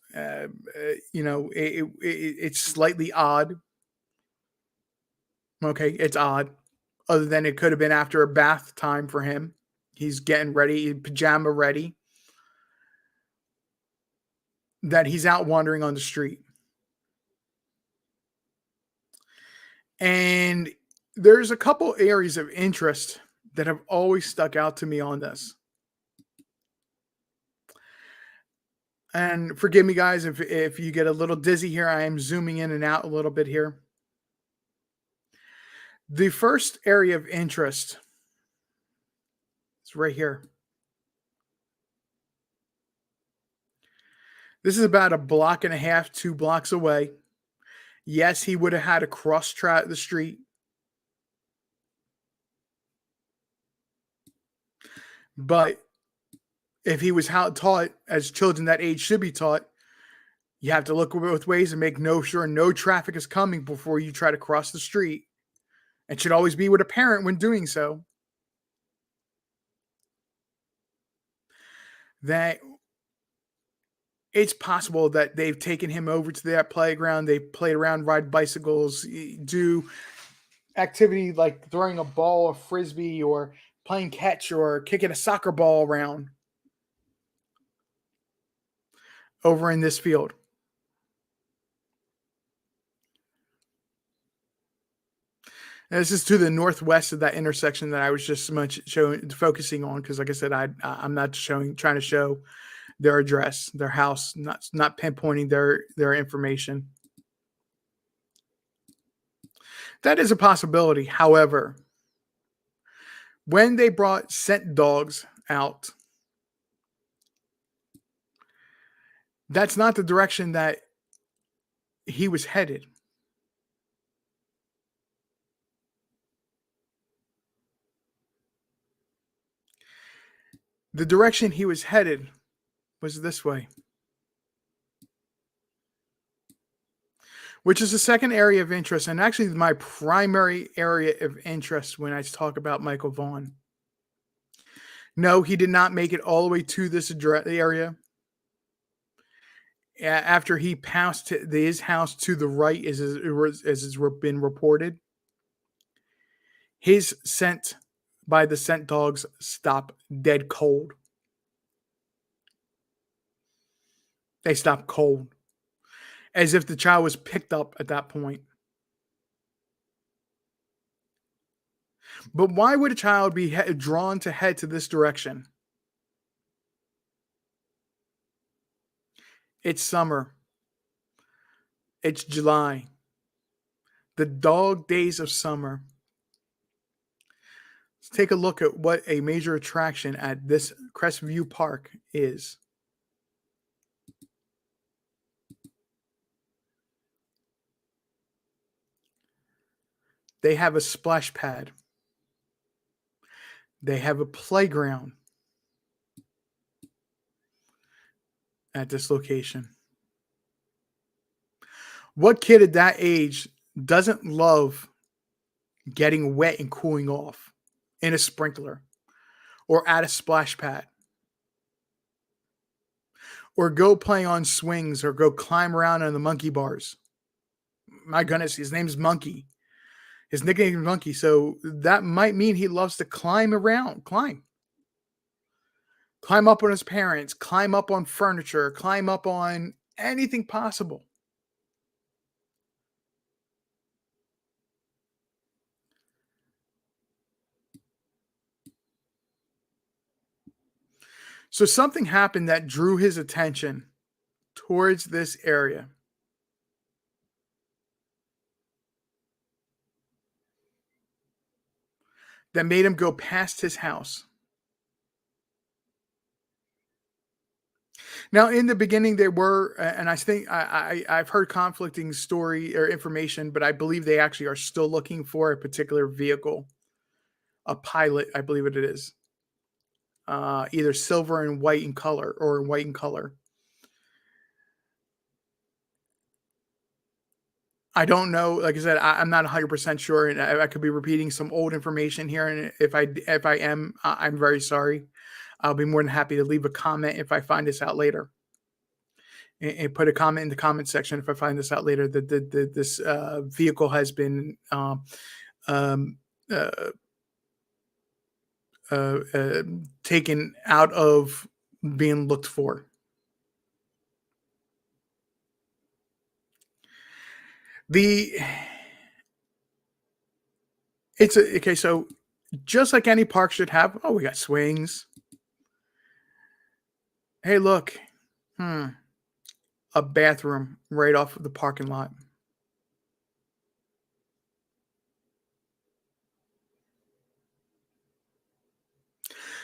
it's slightly odd. Okay, it's odd. Other than it could have been after a bath time for him. He's getting ready, pajama ready. That he's out wandering on the street. And there's a couple areas of interest that have always stuck out to me on this. And forgive me, guys, if you get a little dizzy here. I am zooming in and out a little bit here. The first area of interest is right here. This is about a block and a half, 2 blocks away. Yes, he would have had to cross the street. But if he was taught, as children that age should be taught, you have to look both ways and make sure no traffic is coming before you try to cross the street. It should always be with a parent when doing so. That it's possible that they've taken him over to that playground. They played around, ride bicycles, do activity like throwing a ball, a frisbee, or playing catch, or kicking a soccer ball around over in this field. And this is to the northwest of that intersection that I was just focusing on, because, like I said, I'm not trying to show their address, their house, not pinpointing their information. That is a possibility. However, when they brought scent dogs out, that's not the direction that he was headed. The direction he was headed was this way. which is the second area of interest, and actually my primary area of interest when I talk about Michael Vaughn. No, he did not make it all the way to this area. After he passed his house to the right, as has been reported, his scent by the scent dogs stop dead cold. They stop cold, as if the child was picked up at that point. But why would a child be drawn to head to this direction? It's summer. It's July. The dog days of summer. Let's take a look at what a major attraction at this Crestview Park is. They have a splash pad. They have a playground at this location. What kid at that age doesn't love getting wet and cooling off in a sprinkler or at a splash pad? Or go play on swings or go climb around on the monkey bars? My goodness, his name's Monkey. His nickname is Monkey, so that might mean he loves to climb around, climb up on his parents, climb up on furniture, climb up on anything possible. So something happened that drew his attention towards this area. That made him go past his house. Now, in the beginning, there were, and I think I've heard conflicting story or information, but I believe they actually are still looking for a particular vehicle, a pilot, I believe it is, either silver and white in color or white in color. I don't know. Like I said, I'm not 100% sure, and I could be repeating some old information here. And if I am, I'm very sorry. I'll be more than happy to leave a comment if I find this out later, and put a comment in the comment section if I find this out later. That this vehicle has been um, uh, taken out of being looked for. Okay. So just like any park should have, we got swings. Hey, look, a bathroom right off of the parking lot.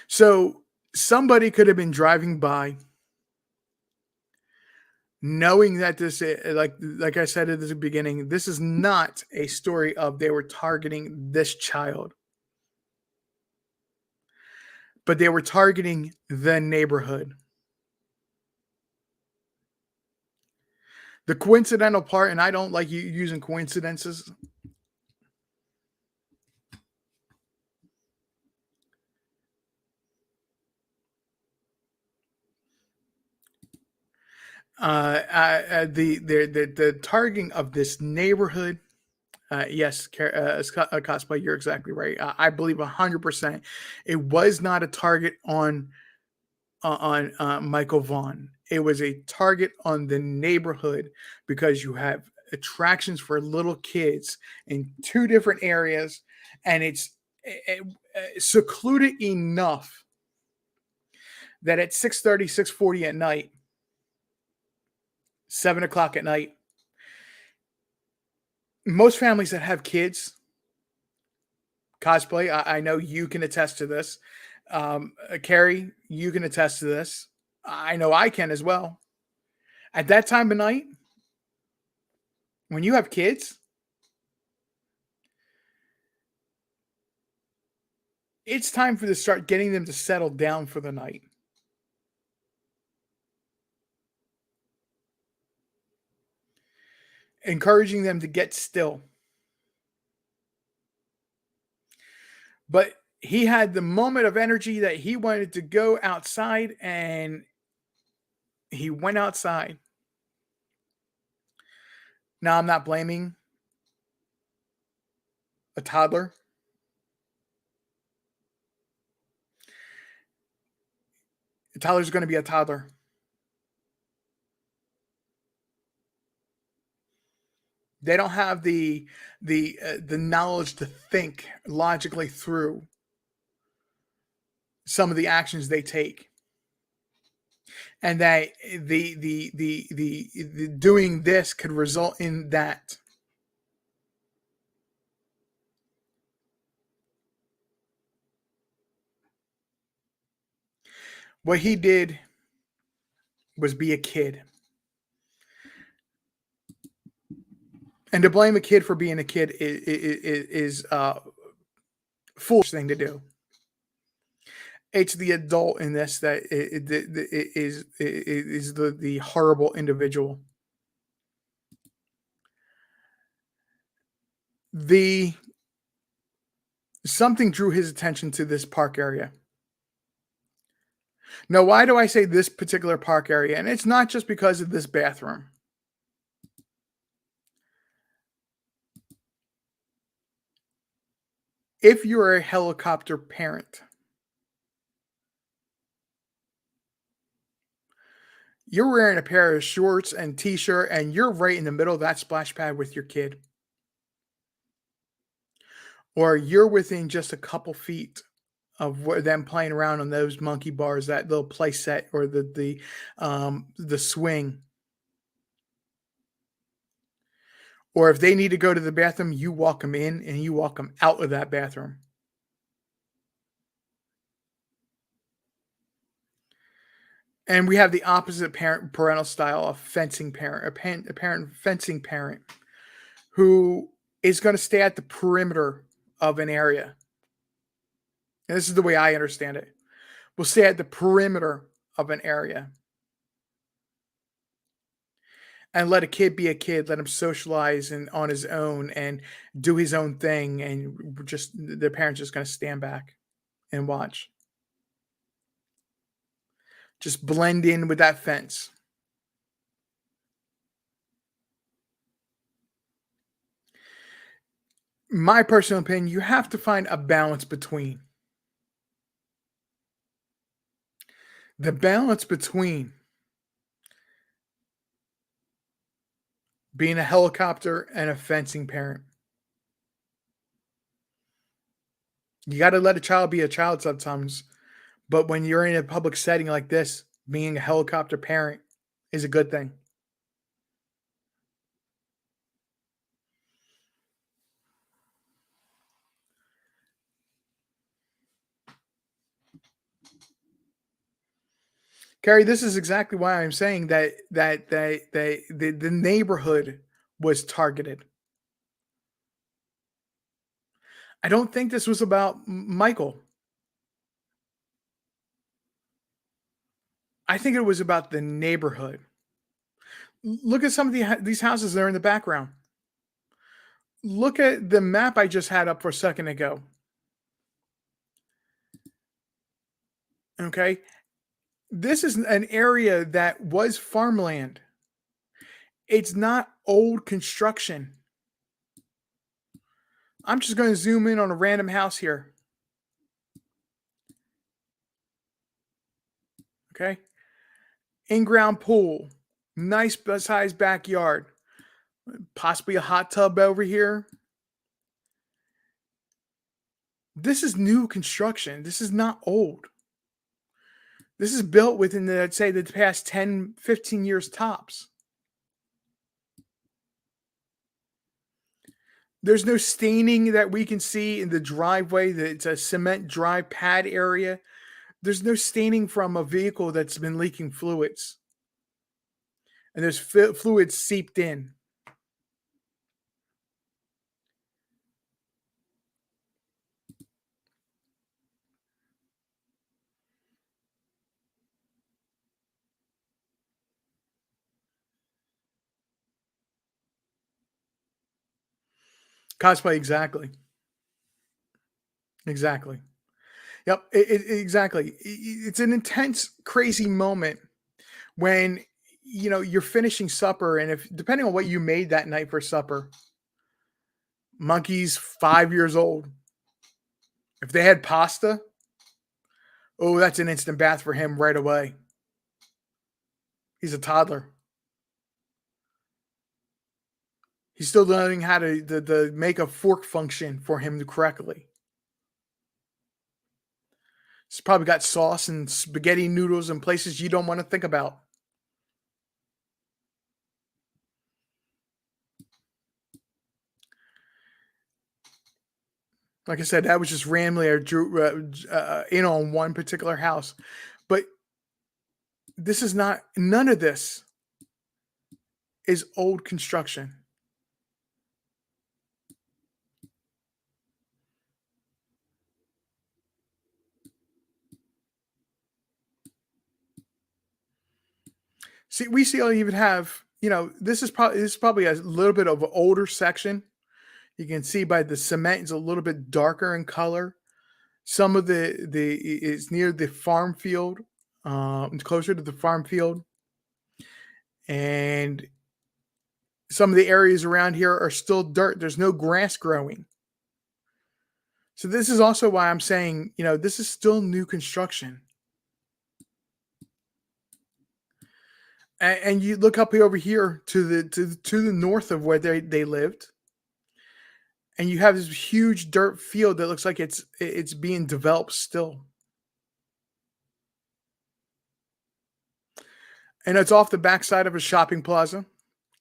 So somebody could have been driving by, knowing that this, like I said at the beginning, this is not a story of they were targeting this child, but they were targeting the neighborhood. The coincidental part, and I don't like you using coincidences. The targeting of this neighborhood. Yes, cosplay. You're exactly right. I believe 100%. It was not a target on Michael Vaughn. It was a target on the neighborhood because you have attractions for little kids in two different areas, and it's secluded enough that at 6:30, 6:40 at night, 7 o'clock at night, most families that have kids cosplay. I know you can attest to this. Carrie, you can attest to this. I know I can as well. At that time of night, when you have kids, it's time for to start getting them to settle down for the night. encouraging them to get still. But he had the moment of energy that he wanted to go outside, and he went outside. Now, I'm not blaming a toddler. A toddler's going to be a toddler. They don't have the knowledge to think logically through some of the actions they take, and that the doing this could result in that. What he did was be a kid. And to blame a kid for being a kid is a foolish thing to do. It's the adult in this that is the horrible individual. The Something drew his attention to this park area. Now, why do I say this particular park area? And it's not just because of this bathroom. If you're a helicopter parent, you're wearing a pair of shorts and t-shirt, and you're right in the middle of that splash pad with your kid. Or you're within just a couple feet of them playing around on those monkey bars, that little play set, or the swing. Or if they need to go to the bathroom, you walk them in and you walk them out of that bathroom. And we have the opposite parental style of fencing parent, a parent fencing parent who is going to stay at the perimeter of an area. And this is the way I understand it. Will stay at the perimeter of an area and let a kid be a kid, let him socialize and on his own and do his own thing, and just the parents just going to stand back and watch. Just blend in with that fence. My personal opinion, you have to find a balance between being a helicopter and a fencing parent. You got to let a child be a child sometimes, but when you're in a public setting like this, being a helicopter parent is a good thing. Carrie, this is exactly why I'm saying that the neighborhood was targeted. I don't think this was about Michael. I think it was about the neighborhood. Look at some of these houses there in the background. Look at the map I just had up for a second ago. Okay. This is an area that was farmland. It's not old construction. I'm just going to zoom in on a random house here. Okay. In-ground pool. Nice sized backyard. Possibly a hot tub over here. This is new construction. This is not old. This is built within I'd say, the past 10, 15 years tops. There's no staining that we can see in the driveway. It's a cement drive pad area. There's no staining from a vehicle that's been leaking fluids. And there's fluids seeped in. Cosplay, exactly. Exactly. Yep, exactly. It's an intense, crazy moment when, you're finishing supper, and if depending on what you made that night for supper, monkey's 5 years old. If they had pasta, oh, that's an instant bath for him right away. He's a toddler. He's still learning how to make a fork function for him to correctly. He's probably got sauce and spaghetti noodles in places you don't want to think about. Like I said, that was just randomly I drew in on one particular house, but this is not. None of this is old construction. See, we still even have. This is probably a little bit of an older section. You can see by the cement is a little bit darker in color. Some of the is near the farm field, closer to the farm field, and some of the areas around here are still dirt. There's no grass growing. So this is also why I'm saying, this is still new construction. And you look up over here to the north of where they lived, and you have this huge dirt field that looks like it's being developed still. And it's off the backside of a shopping plaza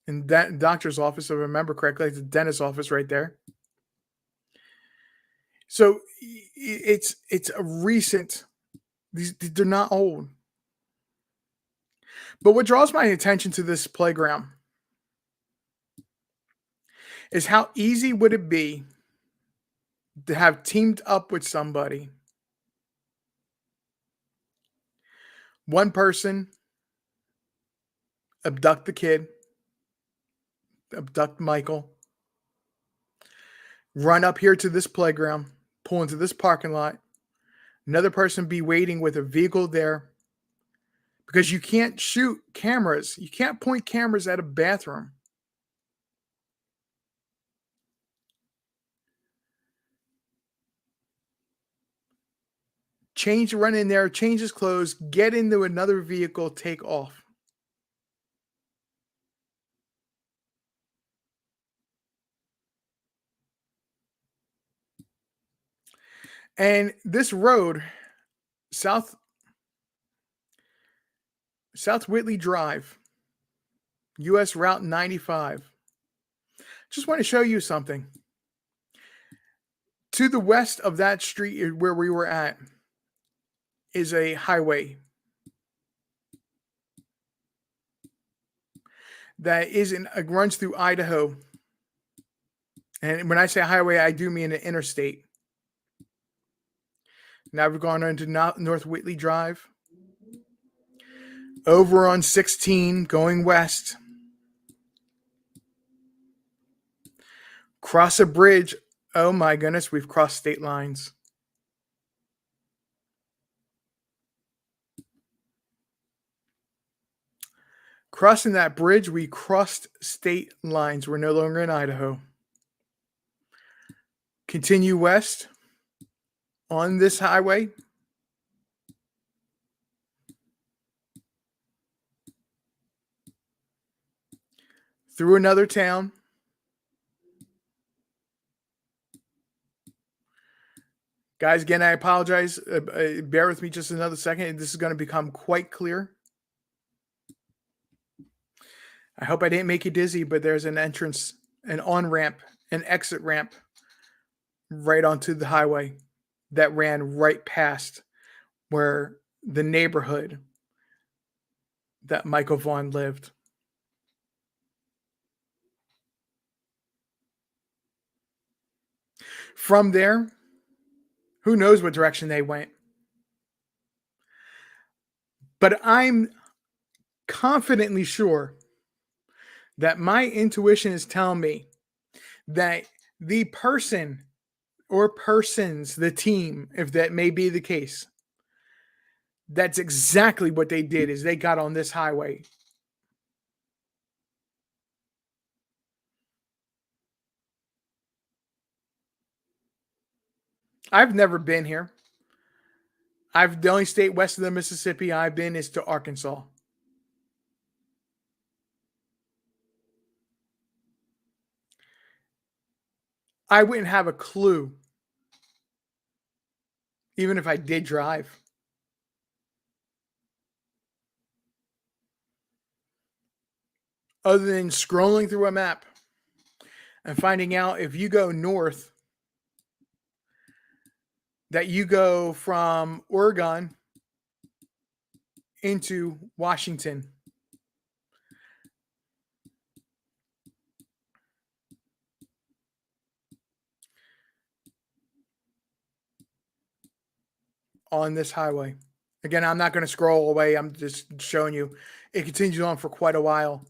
and that doctor's office, if I remember correctly, it's the dentist's office right there. So it's a recent. They're not old. But what draws my attention to this playground is how easy would it be to have teamed up with somebody, one person abduct the kid, abduct Michael, run up here to this playground, pull into this parking lot, another person be waiting with a vehicle there because you can't shoot cameras. You can't point cameras at a bathroom. Run in there, change his clothes, get into another vehicle, take off. And this road, South Whitley Drive, US Route 95. Just want to show you something. To the west of that street where we were at is a highway that runs through Idaho. And when I say highway, I do mean an interstate. Now we're going into North Whitley Drive. Over on 16, going west. Cross a bridge. Oh my goodness, we've crossed state lines. Crossing that bridge, we crossed state lines. We're no longer in Idaho. Continue west on this highway. Through another town. Guys, again, I apologize. Bear with me just another second. This is going to become quite clear. I hope I didn't make you dizzy, but there's an entrance, an on-ramp, an exit ramp right onto the highway that ran right past where the neighborhood that Michael Vaughn lived. From there, who knows what direction they went. But I'm confidently sure that my intuition is telling me that The person or persons, the team, if that may be the case, that's exactly what they did is they got on this highway. I've never been here. The only state west of the Mississippi I've been is to Arkansas. I wouldn't have a clue, even if I did drive. Other than scrolling through a map and finding out if you go north, that you go from Oregon into Washington. On this highway. Again, I'm not going to scroll away. I'm just showing you. It continues on for quite a while,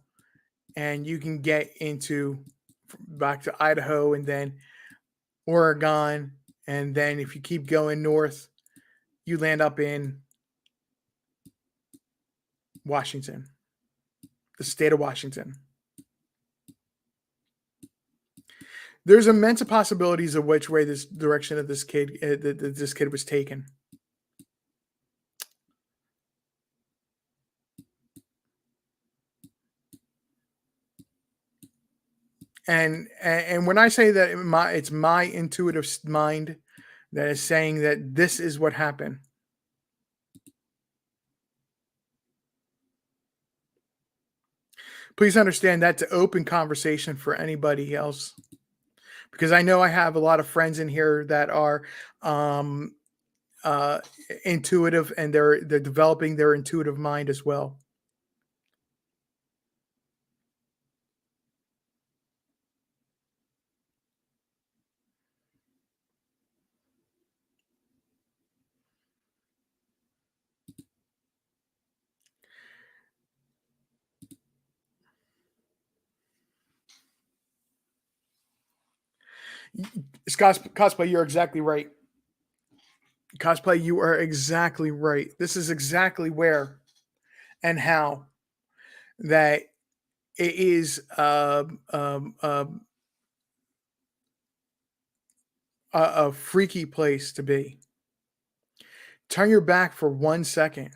and you can get into back to Idaho and then Oregon, and then if you keep going north, you land up in Washington, the state of Washington. There's immense possibilities of which way this direction of this kid this kid was taken. And when I say that it's my intuitive mind that is saying that this is what happened. Please understand that's an open conversation for anybody else, because I know I have a lot of friends in here that are um, uh, intuitive, and they're developing their intuitive mind as well. Cosplay, you're exactly right. Cosplay, you are exactly right. This is exactly where and how that it is a freaky place to be. Turn your back for 1 second.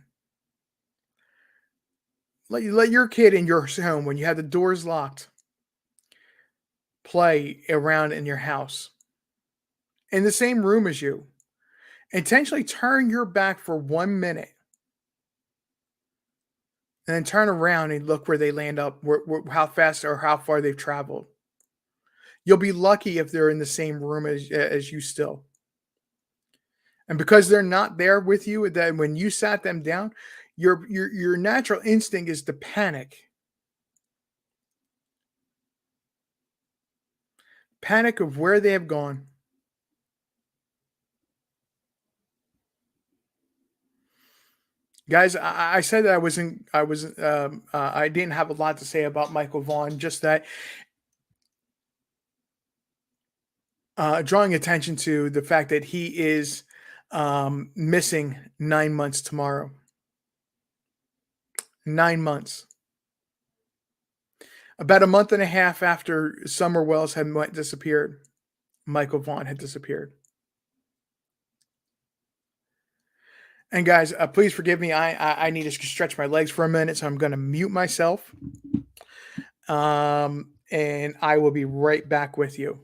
Let your kid in your home, when you have the doors locked, play around in your house in the same room as you. Intentionally turn your back for 1 minute and then turn around and look where they land up, how fast or how far they've traveled. You'll be lucky if they're in the same room as you still. And because they're not there with you, that when you sat them down, your natural instinct is to panic. Panic of where they have gone. Guys, I said that I didn't have a lot to say about Michael Vaughn, just that drawing attention to the fact that he is missing 9 months tomorrow. 9 months. About a month and a half after Summer Wells had disappeared, Michael Vaughn had disappeared. And guys, please forgive me. I need to stretch my legs for a minute, so I'm going to mute myself. And I will be right back with you.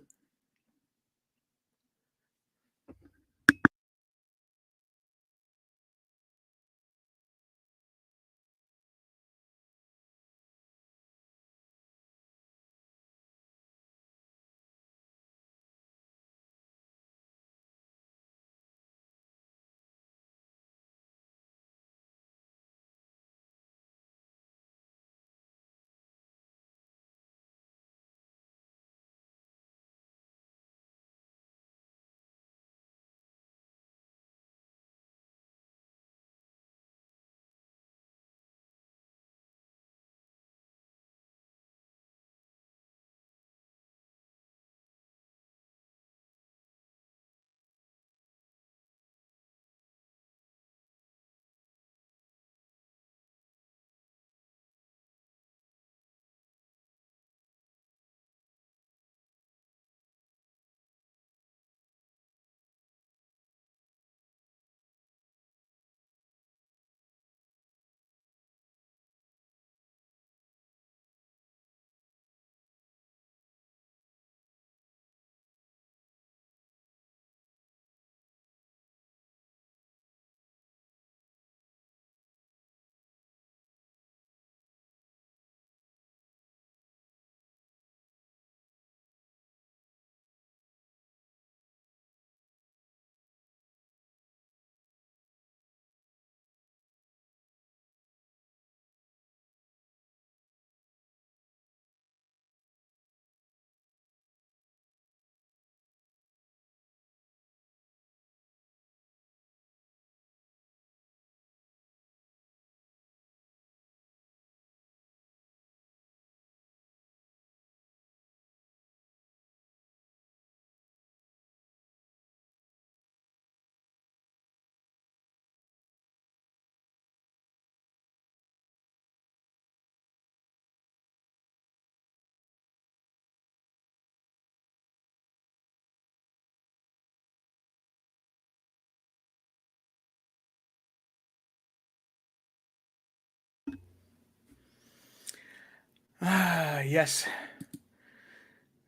Ah, yes.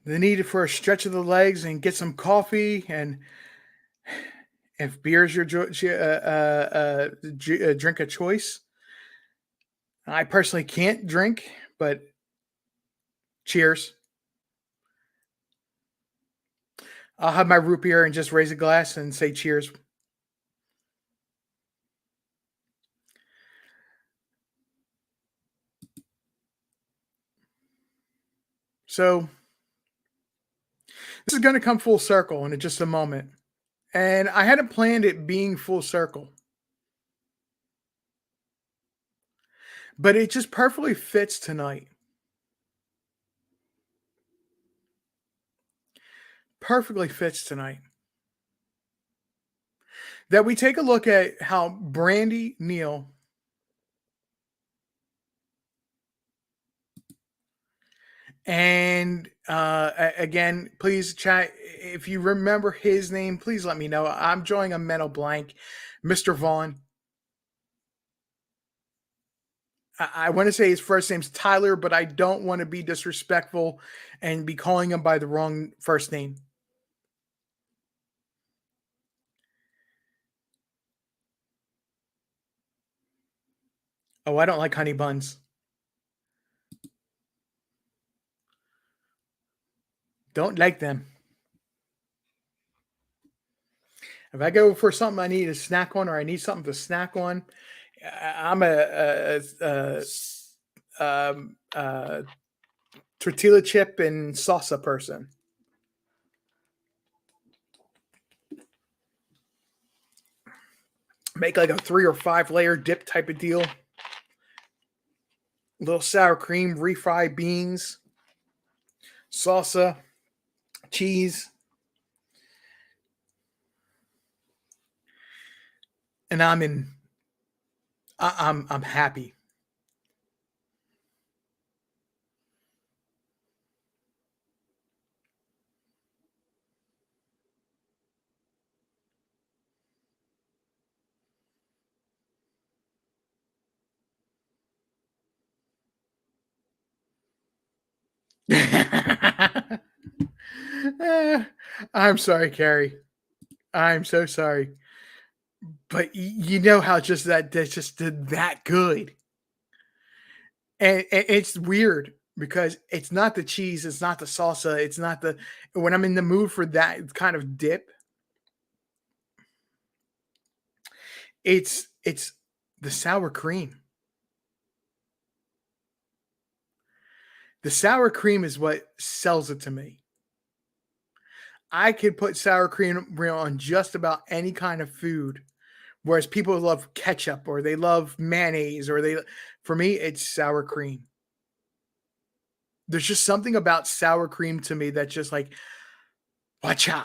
The need for a stretch of the legs and get some coffee. And if beer's your drink of choice, I personally can't drink, but cheers. I'll have my root beer and just raise a glass and say cheers. So this is going to come full circle in just a moment. And I hadn't planned it being full circle, but it just perfectly fits tonight. Perfectly fits tonight. That we take a look at how Brandy Neal and again, please chat if you remember his name. Please let me know. I'm drawing a mental blank. Mr. Vaughn. I want to say his first name's Tyler, but I don't want to be disrespectful and be calling him by the wrong first name. Oh, I don't like honey buns. Don't like them. If I go for something I need a snack on or I need something to snack on, I'm a tortilla chip and salsa person. Make like a 3 or 5 layer dip type of deal. A little sour cream, refried beans, salsa, cheese, and I'm happy. Eh, I'm sorry, Carrie. I'm so sorry. But you know how just that's just that good. And it's weird because it's not the cheese, it's not the salsa, it's not the when I'm in the mood for that kind of dip, it's the sour cream. The sour cream is what sells it to me. I could put sour cream on just about any kind of food, whereas people love ketchup or they love mayonnaise or they for me, it's sour cream. There's just something about sour cream to me that's just like, "Wacha."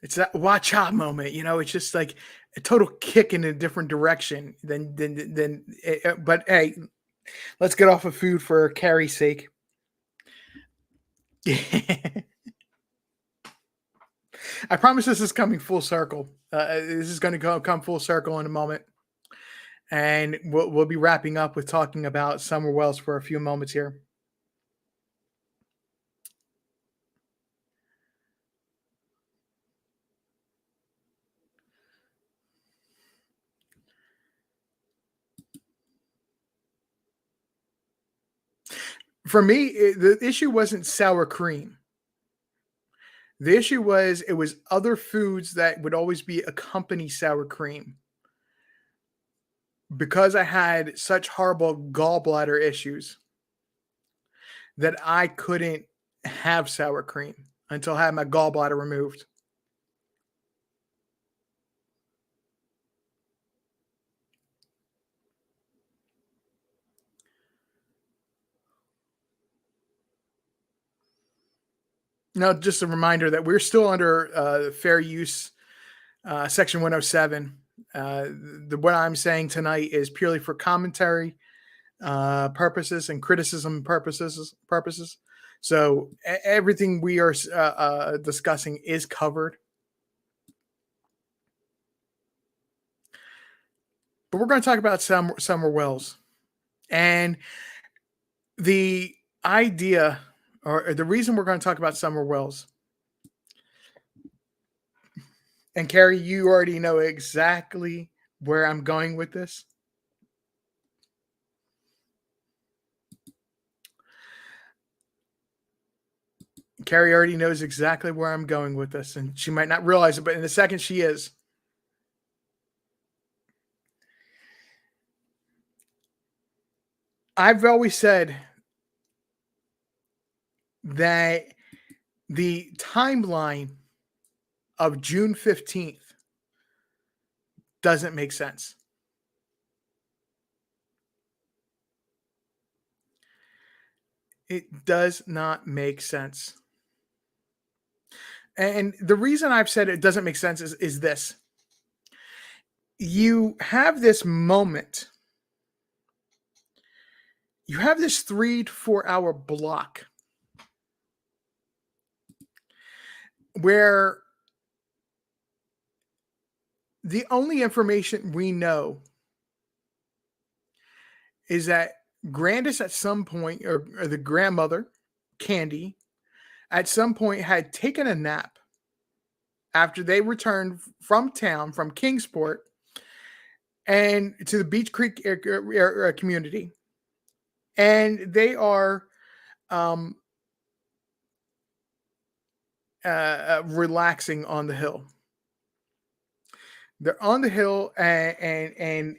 It's that wacha moment, it's just like a total kick in a different direction than but hey, let's get off of food for Carrie's sake. I promise this is coming full circle. This is going to come full circle in a moment, and we'll be wrapping up with talking about Summer Wells for a few moments here. For me, the issue wasn't sour cream. The issue was it was other foods that would always be accompany sour cream. Because I had such horrible gallbladder issues that I couldn't have sour cream until I had my gallbladder removed. Now, just a reminder that we're still under fair use section 107. What I'm saying tonight is purely for commentary. purposes and criticism purposes. So everything we are discussing is covered. But we're going to talk about Summer Wells and the idea, or the reason we're going to talk about Summer Wells. And Carrie, you already know exactly where I'm going with this. Carrie already knows exactly where I'm going with this, and she might not realize it, but in a second she is. I've always said that the timeline of June 15th doesn't make sense. It does not make sense. And the reason I've said it doesn't make sense is this. You have this moment. You have this 3 to 4 hour block where the only information we know is that Grandis at some point, or the grandmother, Candy, at some point had taken a nap after they returned from town, from Kingsport, and to the Beach Creek community. And they are relaxing on the hill. They're on the hill, and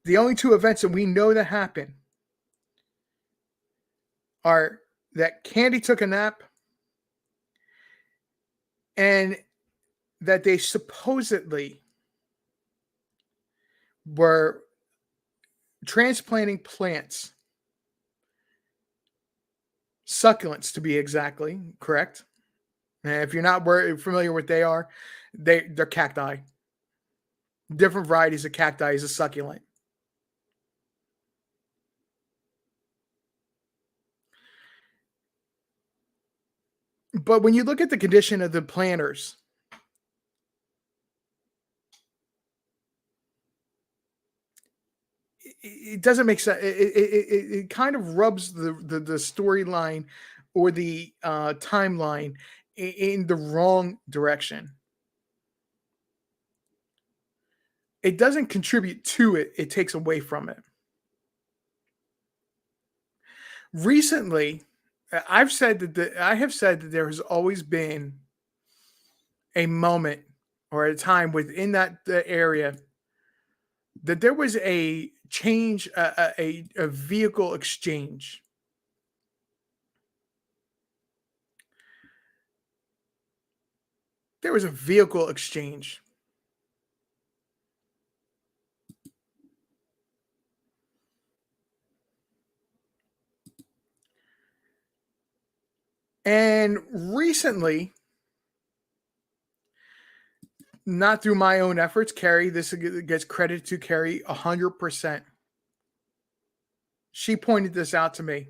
the only two events that we know that happen are that Candy took a nap and that they supposedly were transplanting plants, succulents to be exactly correct. And if you're not familiar with what they are, they're cacti. Different varieties of cacti is a succulent. But when you look at the condition of the planters, it doesn't make sense. It kind of rubs the storyline or the timeline in the wrong direction. It doesn't contribute to it. It takes away from it. Recently, I have said that there has always been a moment or a time within the area that there was a change, a vehicle exchange. There was a vehicle exchange. And recently, not through my own efforts, Carrie, this gets credit to Carrie 100%. She pointed this out to me.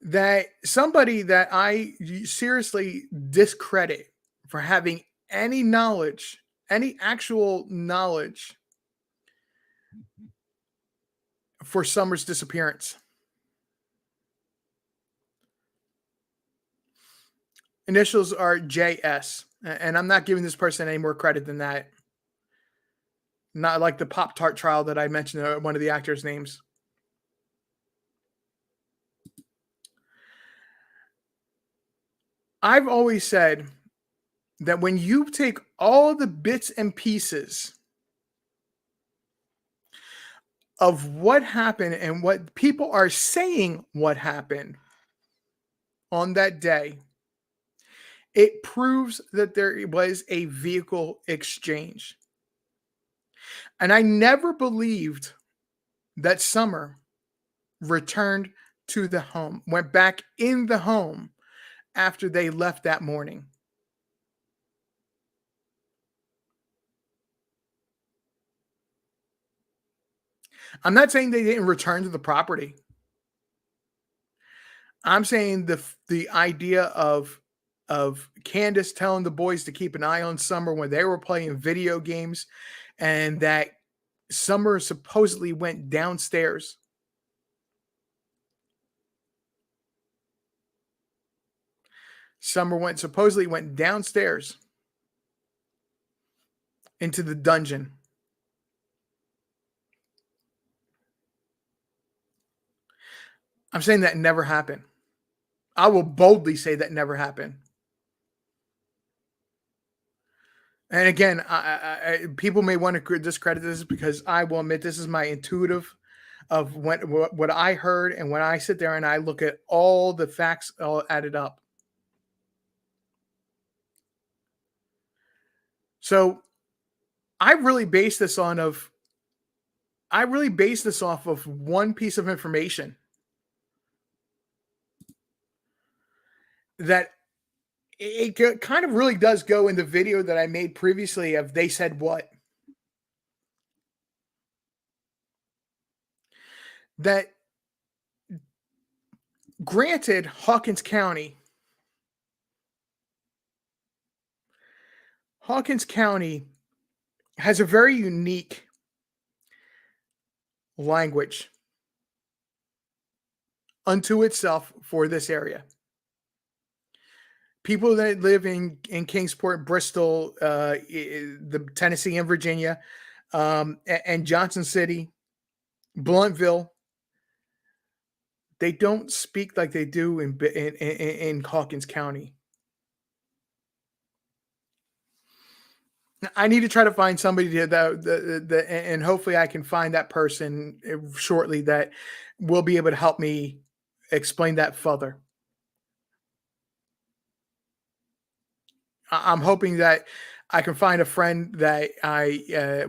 That somebody that I seriously discredit for having any knowledge, any actual knowledge for Summer's disappearance. Initials are JS, and I'm not giving this person any more credit than that. Not like the Pop-Tart trial that I mentioned, one of the actors' names. I've always said that when you take all the bits and pieces of what happened and what people are saying what happened on that day, it proves that there was a vehicle exchange. And I never believed that Summer returned to the home, went back in the home after they left that morning. I'm not saying they didn't return to the property. I'm saying the idea of Candace telling the boys to keep an eye on Summer when they were playing video games, and that Summer supposedly went downstairs. Supposedly went downstairs into the dungeon. I'm saying that never happened. I will boldly say that never happened. And again, people may want to discredit this because I will admit this is my intuitive of what I heard, and when I sit there and I look at all the facts all added up. So I really base this off of one piece of information that it kind of really does go in the video that I made previously of They Said What. That granted, Hawkins County has a very unique language unto itself for this area. People that live in Kingsport, Bristol, the Tennessee and Virginia, and Johnson City, Blountville, they don't speak like they do in Hawkins County. I need to try to find somebody that and hopefully I can find that person shortly that will be able to help me explain that further. I'm hoping that I can find a friend that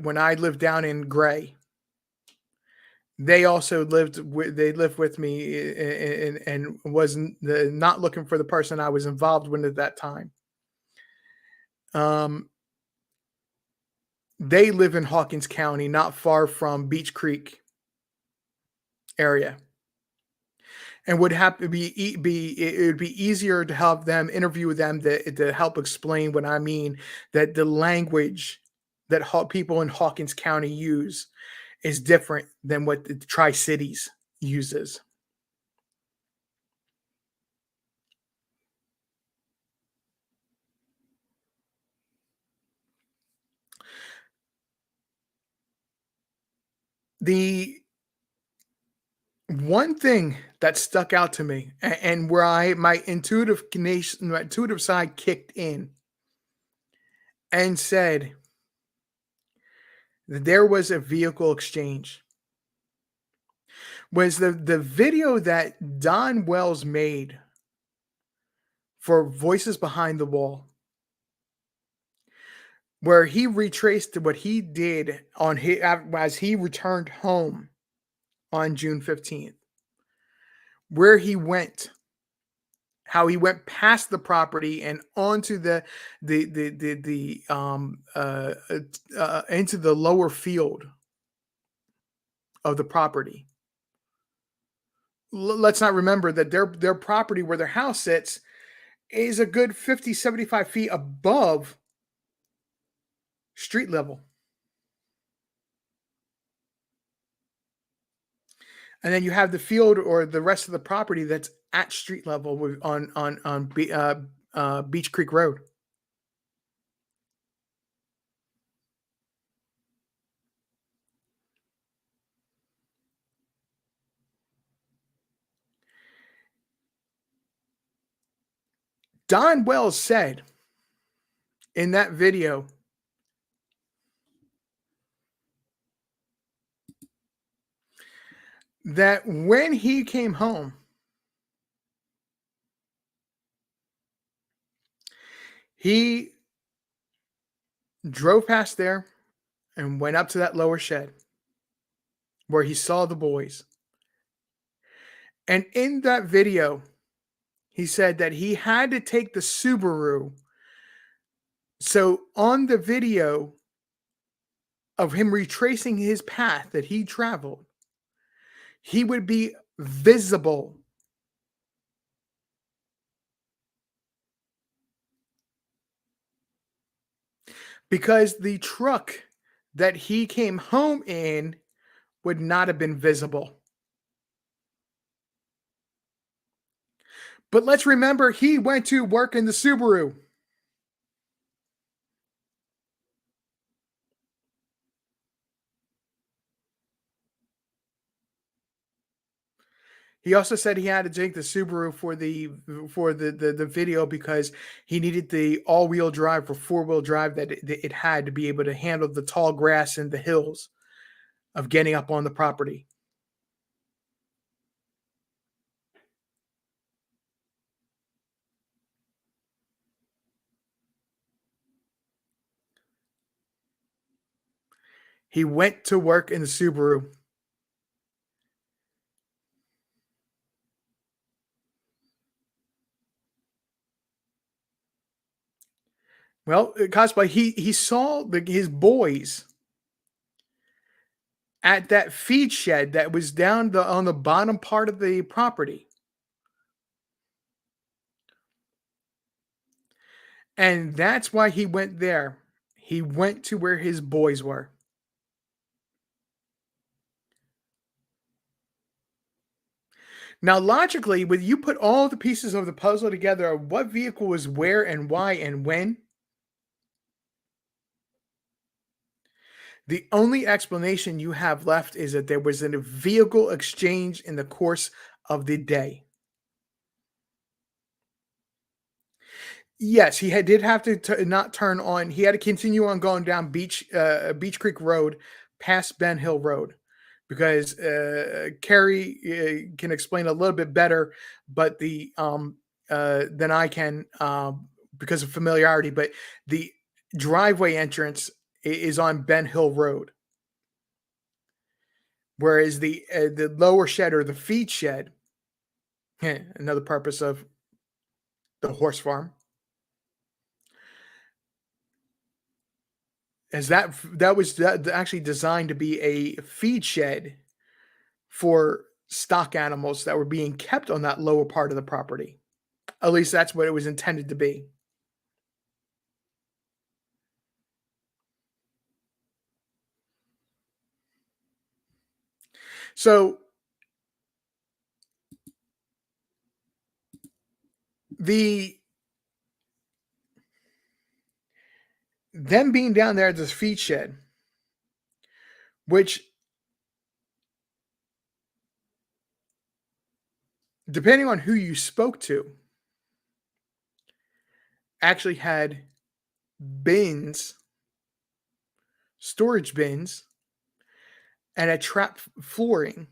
when I lived down in Gray, they also lived with me and wasn't not looking for the person I was involved with at that time. They live in Hawkins County, not far from Beach Creek area, and would have to it would be easier to have them interview them to help explain what I mean, that the language that people in Hawkins County use is different than what the Tri-Cities uses. The one thing that stuck out to me and where my intuitive side kicked in and said that there was a vehicle exchange was the video that Don Wells made for Voices Behind the Wall, where he retraced what he did as he returned home on June 15th, where he went, how he went past the property and onto into the lower field of the property. Let's not remember that their property where their house sits is a good 50, 75 feet above street level. And then you have the field or the rest of the property that's at street level on Beach Creek Road. Don Wells said in that video that when he came home, he drove past there and went up to that lower shed where he saw the boys. And in that video, he said that he had to take the Subaru. So on the video of him retracing his path that he traveled, he would be visible because the truck that he came home in would not have been visible. But let's remember he went to work in the Subaru. He also said he had to take the Subaru for the video because he needed the all-wheel drive or four-wheel drive that it had to be able to handle the tall grass and the hills of getting up on the property. He went to work in the Subaru. Well, cosplay. He saw his boys at that feed shed that was down on the bottom part of the property, and that's why he went there. He went to where his boys were. Now, logically, when you put all the pieces of the puzzle together of what vehicle was where and why and when, the only explanation you have left is that there was a vehicle exchange in the course of the day. Yes, did have to not turn on. He had to continue on going down Beach Creek Road past Ben Hill Road because Carrie can explain a little bit better, but than I can because of familiarity. But the driveway entrance is on Ben Hill Road, whereas the lower shed or the feed shed, another purpose of the horse farm, as that was actually designed to be a feed shed for stock animals that were being kept on that lower part of the property. At least that's what it was intended to be. So the them being down there at this feed shed, which depending on who you spoke to, actually had bins, storage bins, and a trap flooring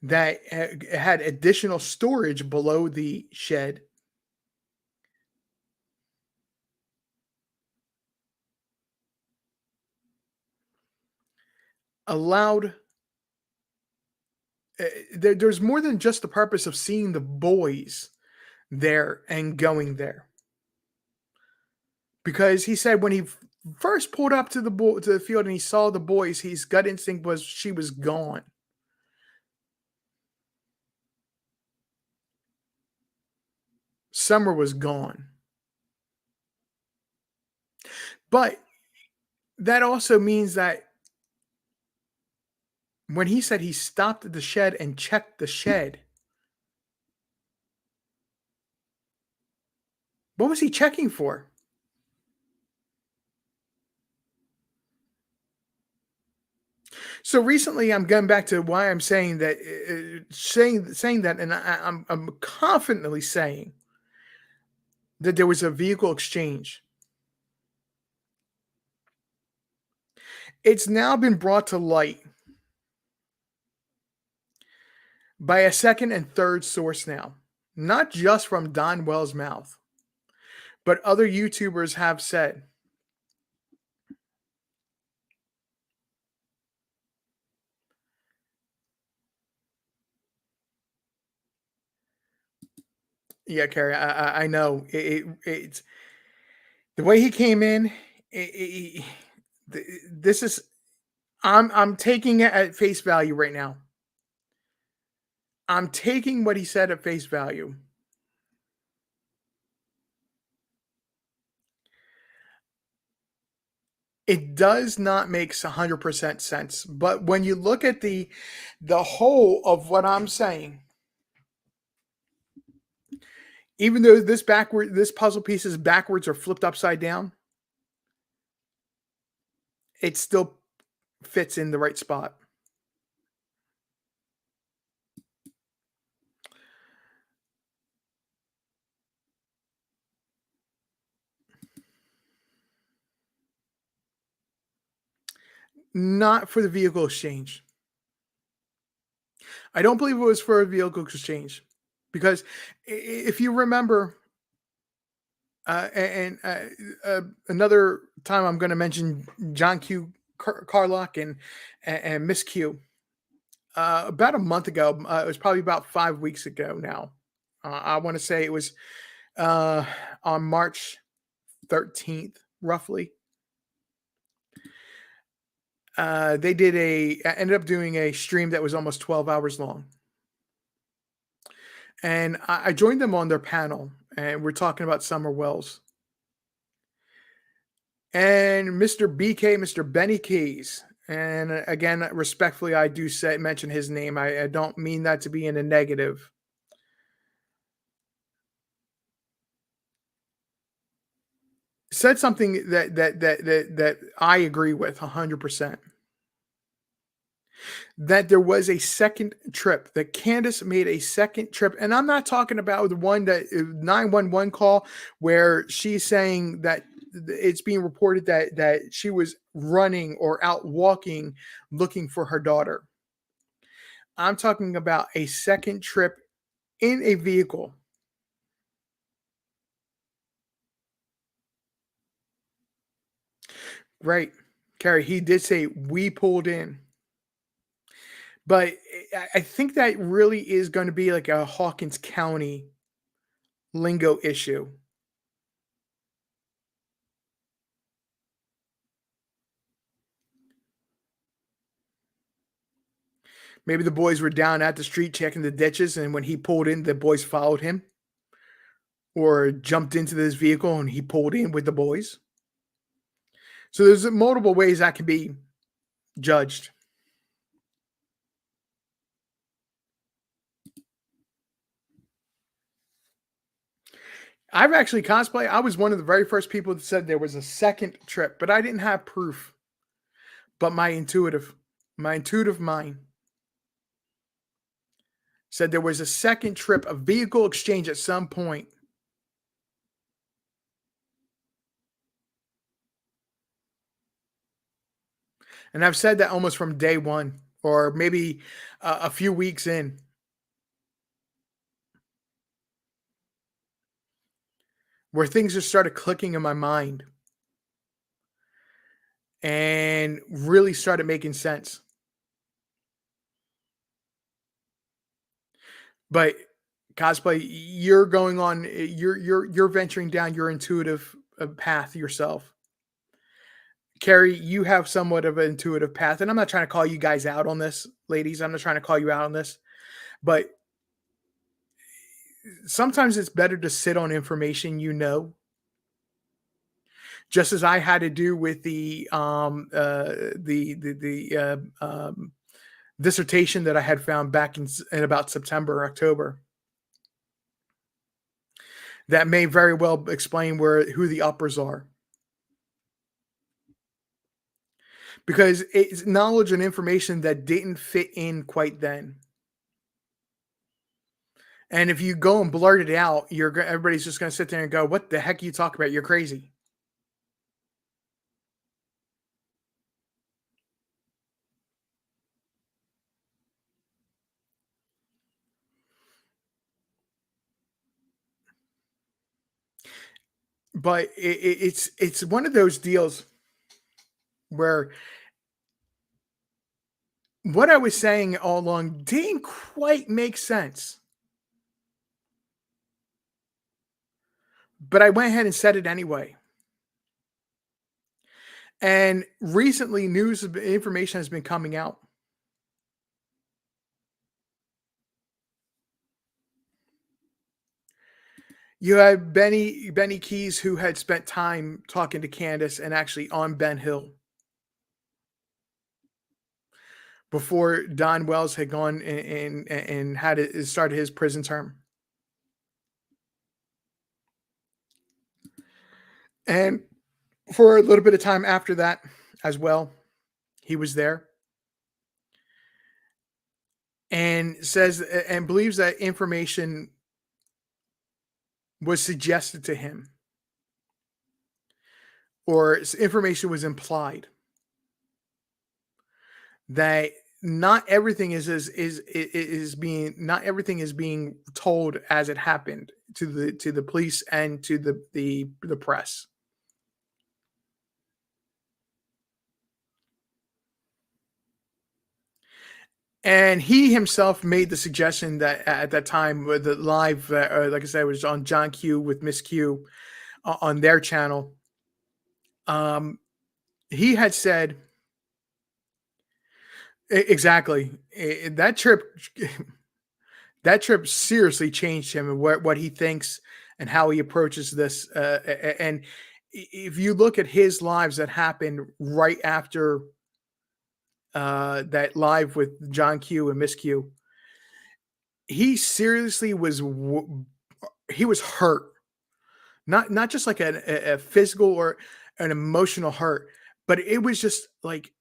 that had additional storage below the shed, allowed there's more than just the purpose of seeing the boys there and going there. Because he said when he first pulled up to the field and he saw the boys, his gut instinct was she was gone. Summer was gone. But that also means that when he said he stopped at the shed and checked the shed, what was he checking for? So recently, I'm going back to why I'm saying that, saying that, and I'm confidently saying that there was a vehicle exchange. It's now been brought to light by a second and third source now, not just from Don Wells' mouth, but other YouTubers have said. Yeah, Carrie, I know it's the way he came in. This is I'm taking it at face value right now. I'm taking what he said at face value. It does not make 100% sense, but when you look at the whole of what I'm saying, even though this puzzle piece is backwards or flipped upside down, it still fits in the right spot. Not for the vehicle exchange. I don't believe it was for a vehicle exchange because if you remember, another time I'm going to mention John Q. Carlock and Miss Q. About a month ago, it was probably about 5 weeks ago now. I want to say it was uh, on March 13th, roughly. They ended up doing a stream that was almost 12 hours long. And I joined them on their panel, and we're talking about Summer Wells. And Mr. BK, Mr. Benny Keys, and again, respectfully, I do mention his name. I don't mean that to be in a negative. Said something that I agree with 100%. That there was a second trip, that Candace made a second trip, and I'm not talking about the one that 911 call where she's saying that it's being reported that she was running or out walking looking for her daughter. I'm talking about a second trip in a vehicle. Right. Carrie, he did say we pulled in. But I think that really is going to be like a Hawkins County lingo issue. Maybe the boys were down at the street checking the ditches, and when he pulled in, the boys followed him or jumped into this vehicle and he pulled in with the boys. So there's multiple ways that can be judged. I've actually cosplayed. I was one of the very first people that said there was a second trip, but I didn't have proof. But my intuitive mind said there was a second trip, a vehicle exchange at some point. And I've said that almost from day one or maybe a few weeks in, where things just started clicking in my mind and really started making sense. But cosplay, you're going on, you're venturing down your intuitive path yourself. Carrie, you have somewhat of an intuitive path, and I'm not trying to call you guys out on this, ladies. I'm not trying to call you out on this, but sometimes it's better to sit on information you know, just as I had to do with the dissertation that I had found back in about September, October. That may very well explain who the uppers are, because it's knowledge and information that didn't fit in quite then. And if you go and blurt it out, everybody's just going to sit there and go, "What the heck are you talking about? You're crazy." But it's one of those deals where what I was saying all along didn't quite make sense. But I went ahead and said it anyway. And recently, information has been coming out. You had Benny Keys, who had spent time talking to Candace and actually on Ben Hill before Don Wells had gone and had it started his prison term. And for a little bit of time after that as well, he was there and says and believes that information was suggested to him or information was implied that not everything is being not everything is being told as it happened to the police and to the press. And he himself made the suggestion that at that time with the live, like I said, it was on John Q with Miss Q on their channel. He had said exactly that trip. That trip seriously changed him and what he thinks and how he approaches this. And if you look at his lives that happened right after that live with John Q and Miss Q, he seriously he was hurt, not just like a physical or an emotional hurt, but it was just like,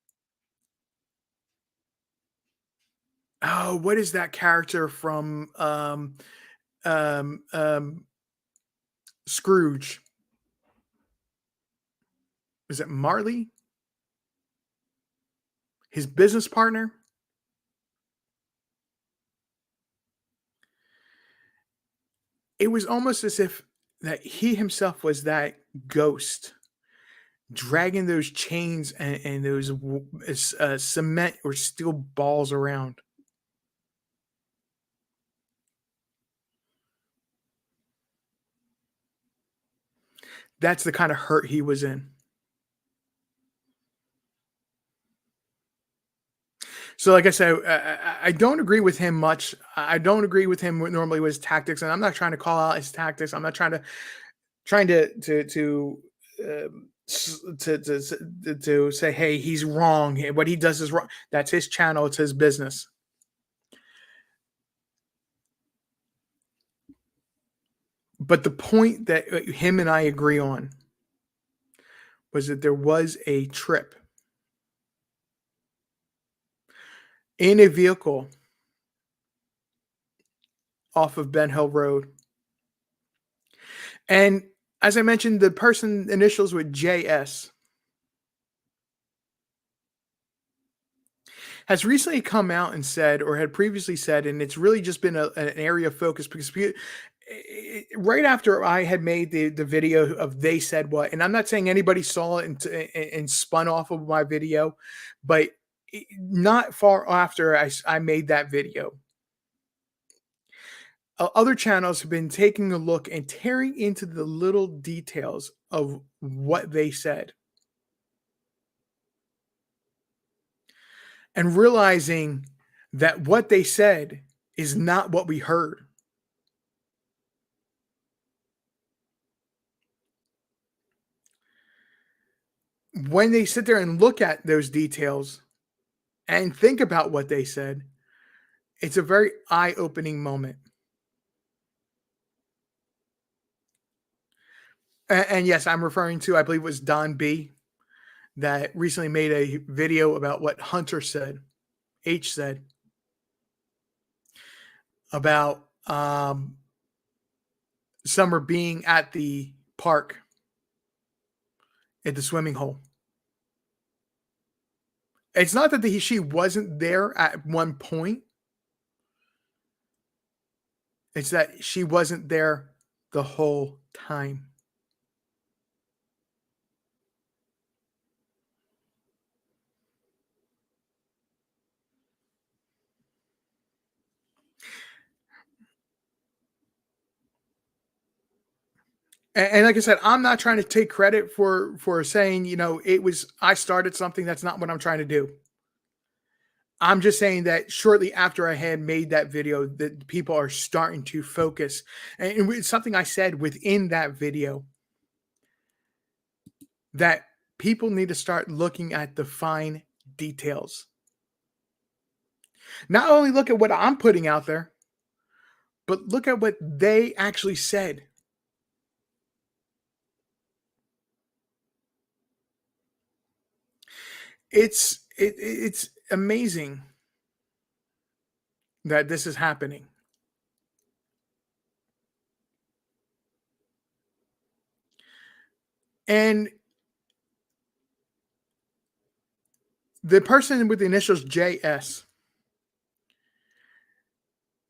oh, what is that character from um, um, Scrooge? Is it Marley? His business partner? It was almost as if that he himself was that ghost dragging those chains and those cement or steel balls around. That's the kind of hurt he was in. So, like I said, I don't agree with him much. I don't agree with him normally with his tactics, and I'm not trying to call out his tactics. I'm not trying to say, hey, he's wrong. What he does is wrong. That's his channel. It's his business. But the point that him and I agree on was that there was a trip in a vehicle off of Ben Hill Road. And as I mentioned, the person initials with JS has recently come out and said, or had previously said, and it's really just been an area of focus because right after I had made the video of they said what, and I'm not saying anybody saw it and spun off of my video, but not far after I made that video, other channels have been taking a look and tearing into the little details of what they said and realizing that what they said is not what we heard. When they sit there and look at those details and think about what they said, it's a very eye-opening moment. And yes, I'm referring to, I believe it was Don B that recently made a video about what Hunter said, H said about Summer being at the park at the swimming hole. It's not that she wasn't there at one point. It's that she wasn't there the whole time. And like I said, I'm not trying to take credit for saying, it was I started something. That's not what I'm trying to do. I'm just saying that shortly after I had made that video, that people are starting to focus. And it's something I said within that video, that people need to start looking at the fine details. Not only look at what I'm putting out there, but look at what they actually said. It's amazing that this is happening. And the person with the initials JS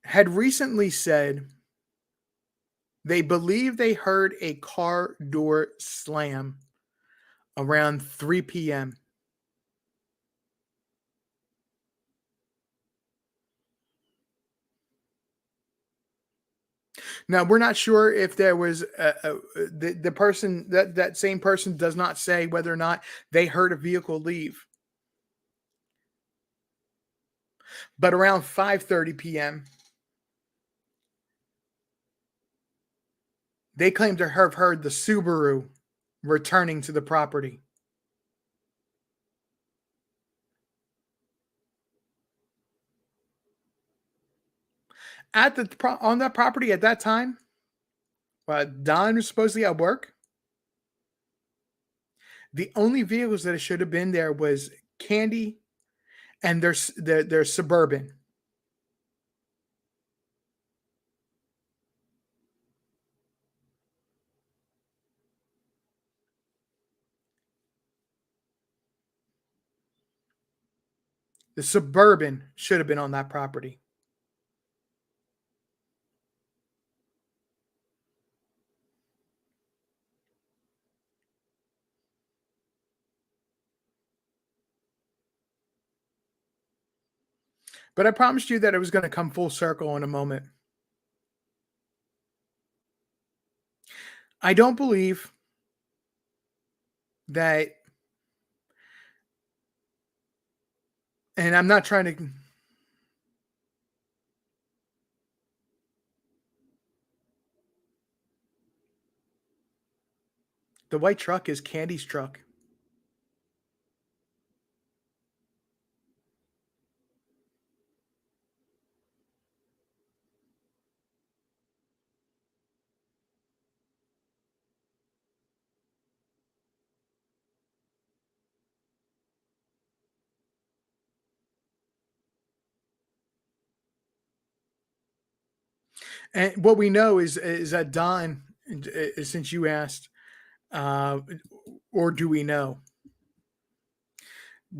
had recently said they believe they heard a car door slam around 3 p.m. Now we're not sure if there was the person that same person does not say whether or not they heard a vehicle leave. But around 5:30 p.m., they claim to have heard the Subaru returning to the property. On that property at that time, Don was supposedly at work. The only vehicles that should have been there was Candy and their Suburban. The Suburban should have been on that property. But I promised you that it was going to come full circle in a moment. I don't believe that, and I'm not trying to. The white truck is Candy's truck. And what we know is that Don, since you asked, uh, or do we know?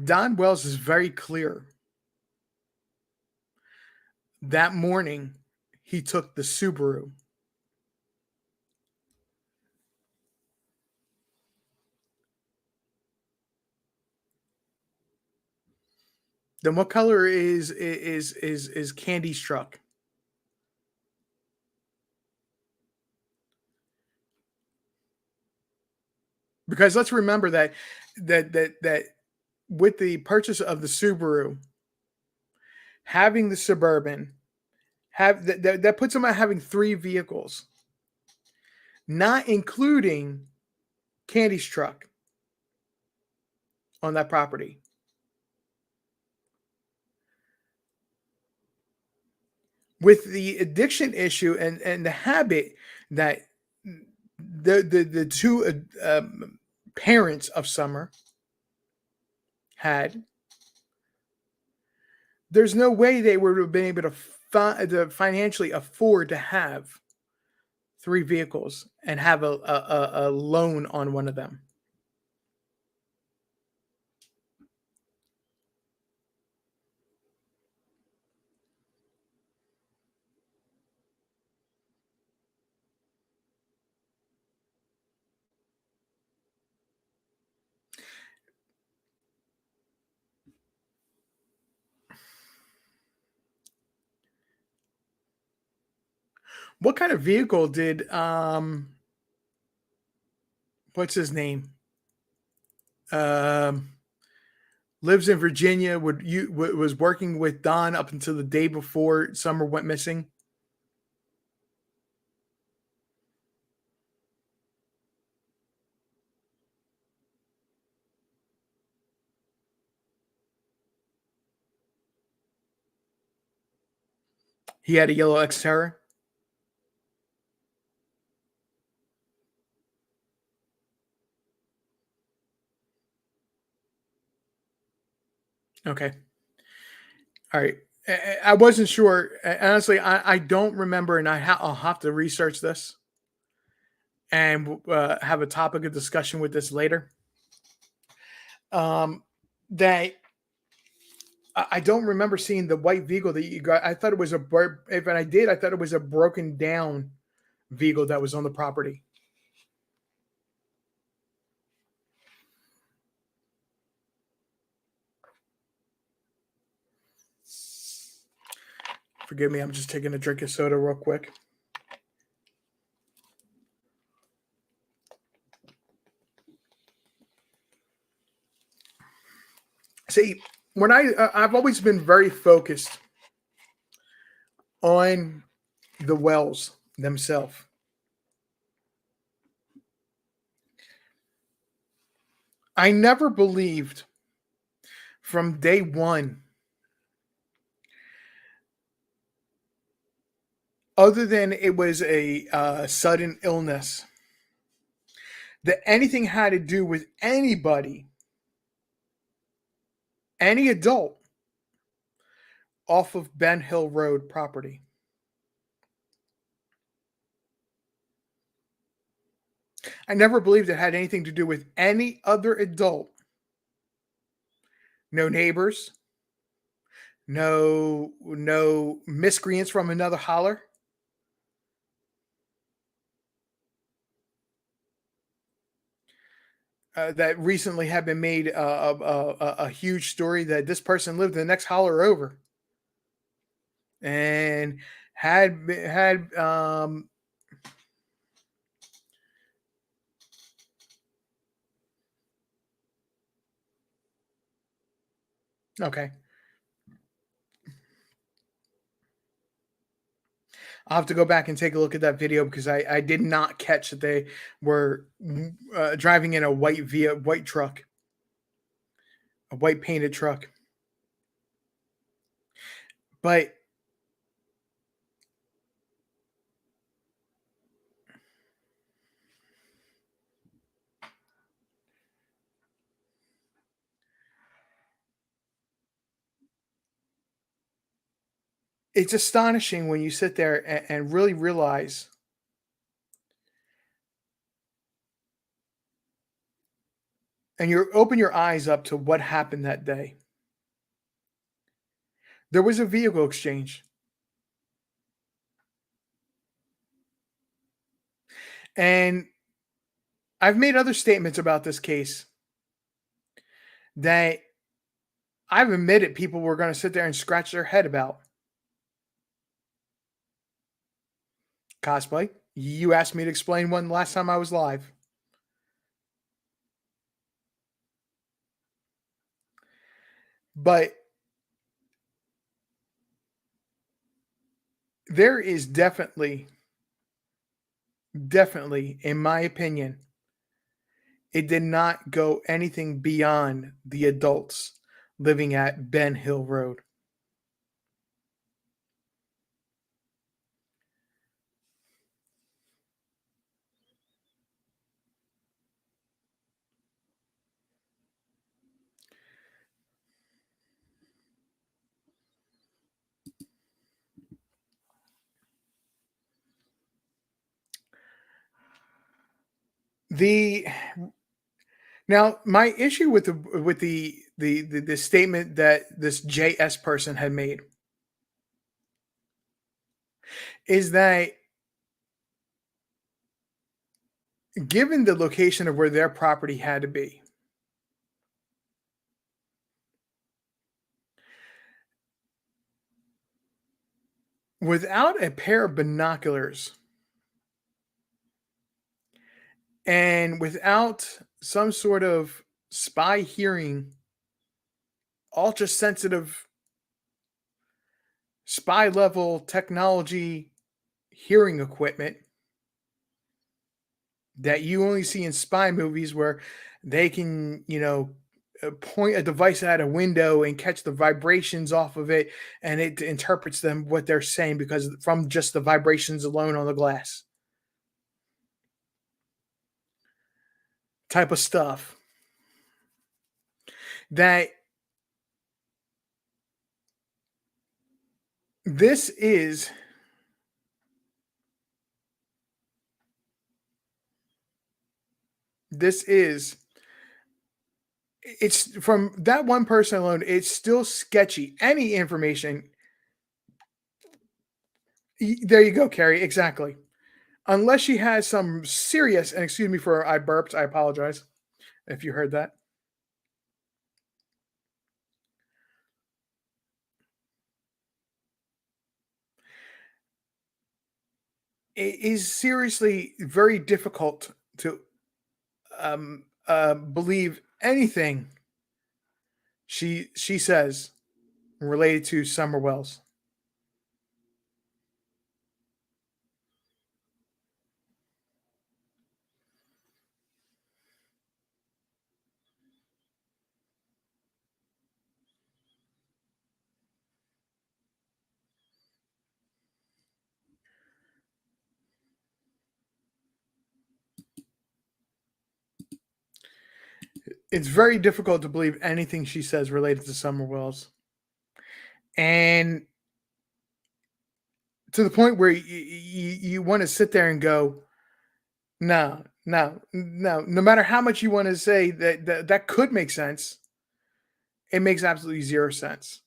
Don Wells is very clear. That morning, he took the Subaru. Then what color is Candy's truck? Because let's remember that with the purchase of the Subaru, having the Suburban, that puts them at having three vehicles, not including Candy's truck on that property. With the addiction issue and the habit that the two parents of Summer had, there's no way they would have been able to financially afford to have three vehicles and have a loan on one of them. What kind of vehicle did what's his name? Um, Lives in Virginia. Was working with Don up until the day before Summer went missing. He had a yellow Xterra. Okay. All right. I wasn't sure. Honestly, I don't remember, and I'll have to research this and have a topic of discussion with this later. Um, that I don't remember seeing the white vehicle that you got. I thought it was if I did, I thought it was a broken down vehicle that was on the property. Forgive me, I'm just taking a drink of soda real quick. See, when I've always been very focused on the wells themselves. I never believed from day one, other than it was a sudden illness, that anything had to do with anybody, any adult, off of Ben Hill Road property. I never believed it had anything to do with any other adult. No neighbors, no miscreants from another holler. That recently had been made a huge story that this person lived the next holler over and had okay. I'll have to go back and take a look at that video because I did not catch that they were driving in a white truck, a white painted truck. But it's astonishing when you sit there and really realize and you open your eyes up to what happened that day. There was a vehicle exchange. And I've made other statements about this case that I've admitted people were going to sit there and scratch their head about. Cosplay. You asked me to explain one last time I was live. But there is definitely, in my opinion, it did not go anything beyond the adults living at Ben Hill Road. The Now my issue with the statement that this JS person had made is that given the location of where their property had to be, without a pair of binoculars And without some sort of spy hearing, ultra sensitive spy level technology hearing equipment that you only see in spy movies where they can, point a device at a window and catch the vibrations off of it, and it interprets them what they're saying because from just the vibrations alone on the glass type of stuff that this is this is it's from that one person alone, it's still sketchy. Any information, there you go, Carrie, exactly. Unless she has some serious, and excuse me for I burped, I apologize if you heard that. It is seriously very difficult to believe anything she says related to Summer Wells. It's very difficult to believe anything she says related to Summer Wells, and to the point where you want to sit there and go, no, no, no. No matter how much you want to say that could make sense, it makes absolutely zero sense.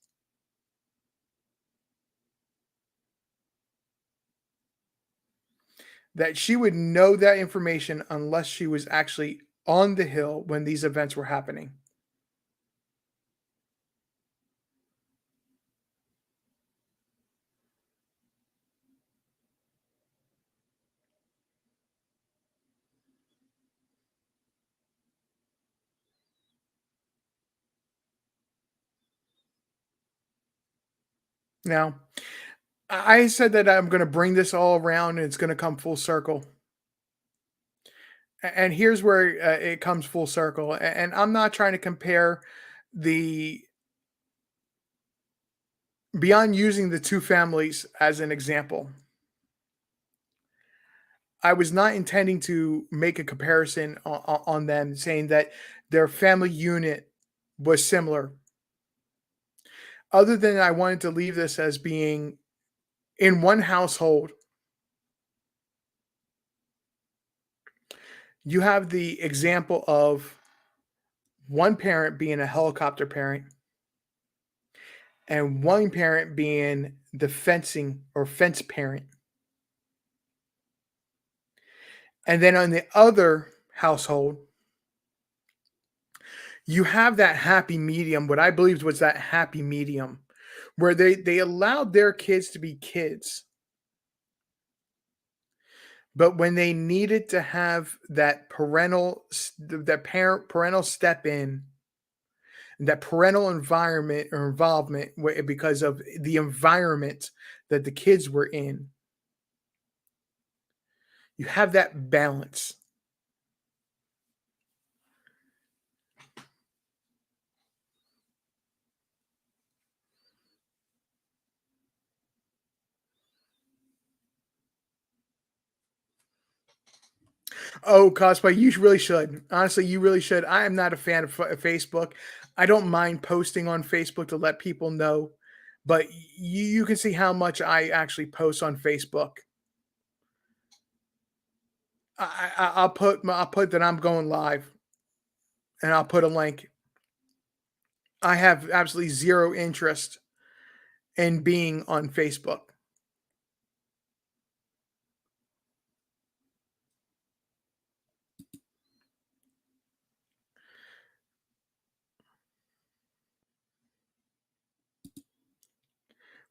That she would know that information unless she was actually on the hill when these events were happening. Now, I said that I'm going to bring this all around and it's going to come full circle. And here's where it comes full circle. And I'm not trying to compare the beyond using the two families as an example. I was not intending to make a comparison on them, saying that their family unit was similar. Other than I wanted to leave this as being in one household, you have the example of one parent being a helicopter parent and one parent being the fencing or fence parent. And then on the other household, you have that happy medium, what I believed was that happy medium, where they allowed their kids to be kids. But when they needed to have that parental step in, that parental environment or involvement because of the environment that the kids were in, you have that balance. Oh, cosplay, you really should. Honestly, you really should. I am not a fan of Facebook. I don't mind posting on Facebook to let people know, but you can see how much I actually post on Facebook. I'll put that I'm going live, and I'll put a link. I have absolutely zero interest in being on Facebook.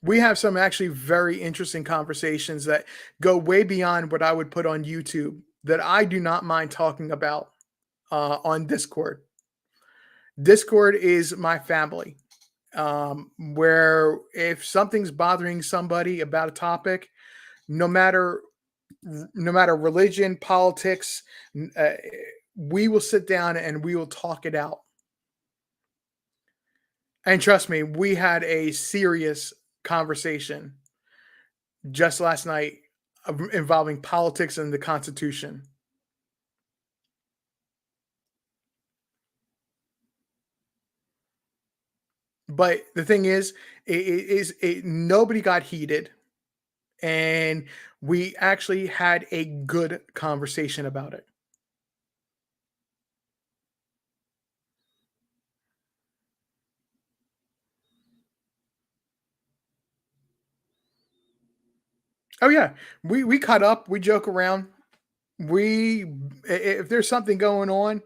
We have some actually very interesting conversations that go way beyond what I would put on YouTube that I do not mind talking about on Discord. Discord is my family. Where if something's bothering somebody about a topic, no matter no matter religion, politics, we will sit down and we will talk it out. And trust me, we had a serious conversation just last night involving politics and the Constitution. But the thing is, nobody got heated, and we actually had a good conversation about it. Oh yeah, we cut up, we joke around. We if there's something going on,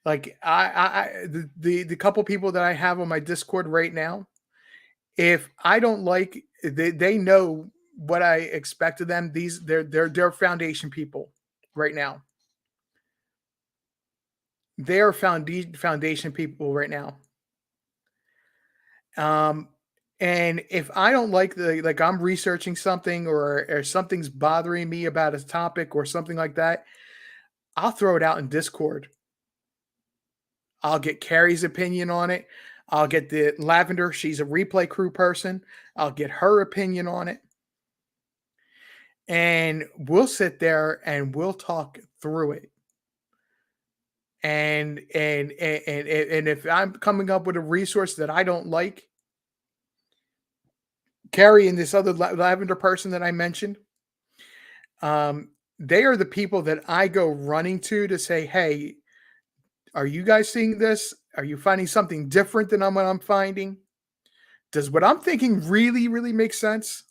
like the couple people that I have on my Discord right now, if I don't like, they know what I expect of them. These they're foundation people right now. They're foundation people right now. Um, and if I don't like like I'm researching something or something's bothering me about a topic or something like that, I'll throw it out in Discord. I'll get Carrie's opinion on it. I'll get the Lavender. She's a replay crew person. I'll get her opinion on it. And we'll sit there and we'll talk through it. And if I'm coming up with a resource that I don't like, Carrie and this other Lavender person that I mentioned, they are the people that I go running to say, "Hey, are you guys seeing this? Are you finding something different than what I'm finding? Does what I'm thinking really, really make sense?"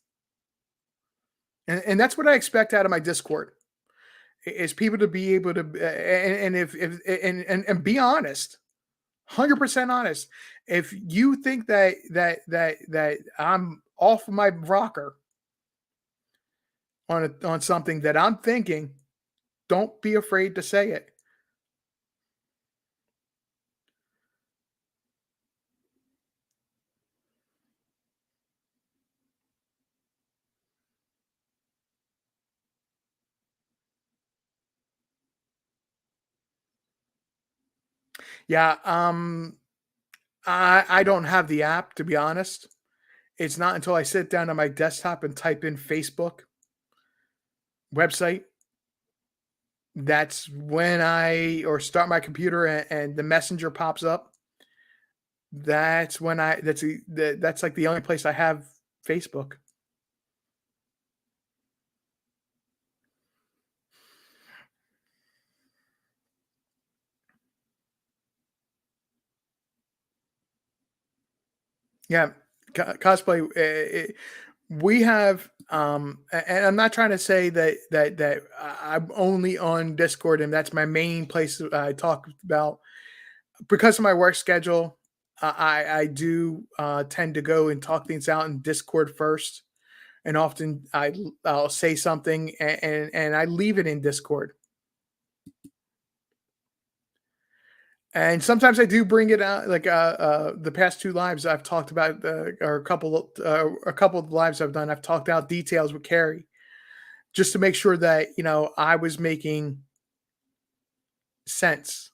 And that's what I expect out of my Discord is people to be able to and if and be honest, 100% honest. If you think that I'm off my rocker on something that I'm thinking, don't be afraid to say it. Yeah, I don't have the app to be honest. It's not until I sit down on my desktop and type in Facebook website, that's when I or start my computer and the messenger pops up. That's when that's like the only place I have Facebook. Yeah, cosplay. We have, and I'm not trying to say that I'm only on Discord and that's my main place I talk about because of my work schedule. I do tend to go and talk things out in Discord first, and often I'll say something and I leave it in Discord. And sometimes I do bring it out, like the past two lives I've talked about, or a couple of lives I've done. I've talked out details with Carrie just to make sure that I was making sense,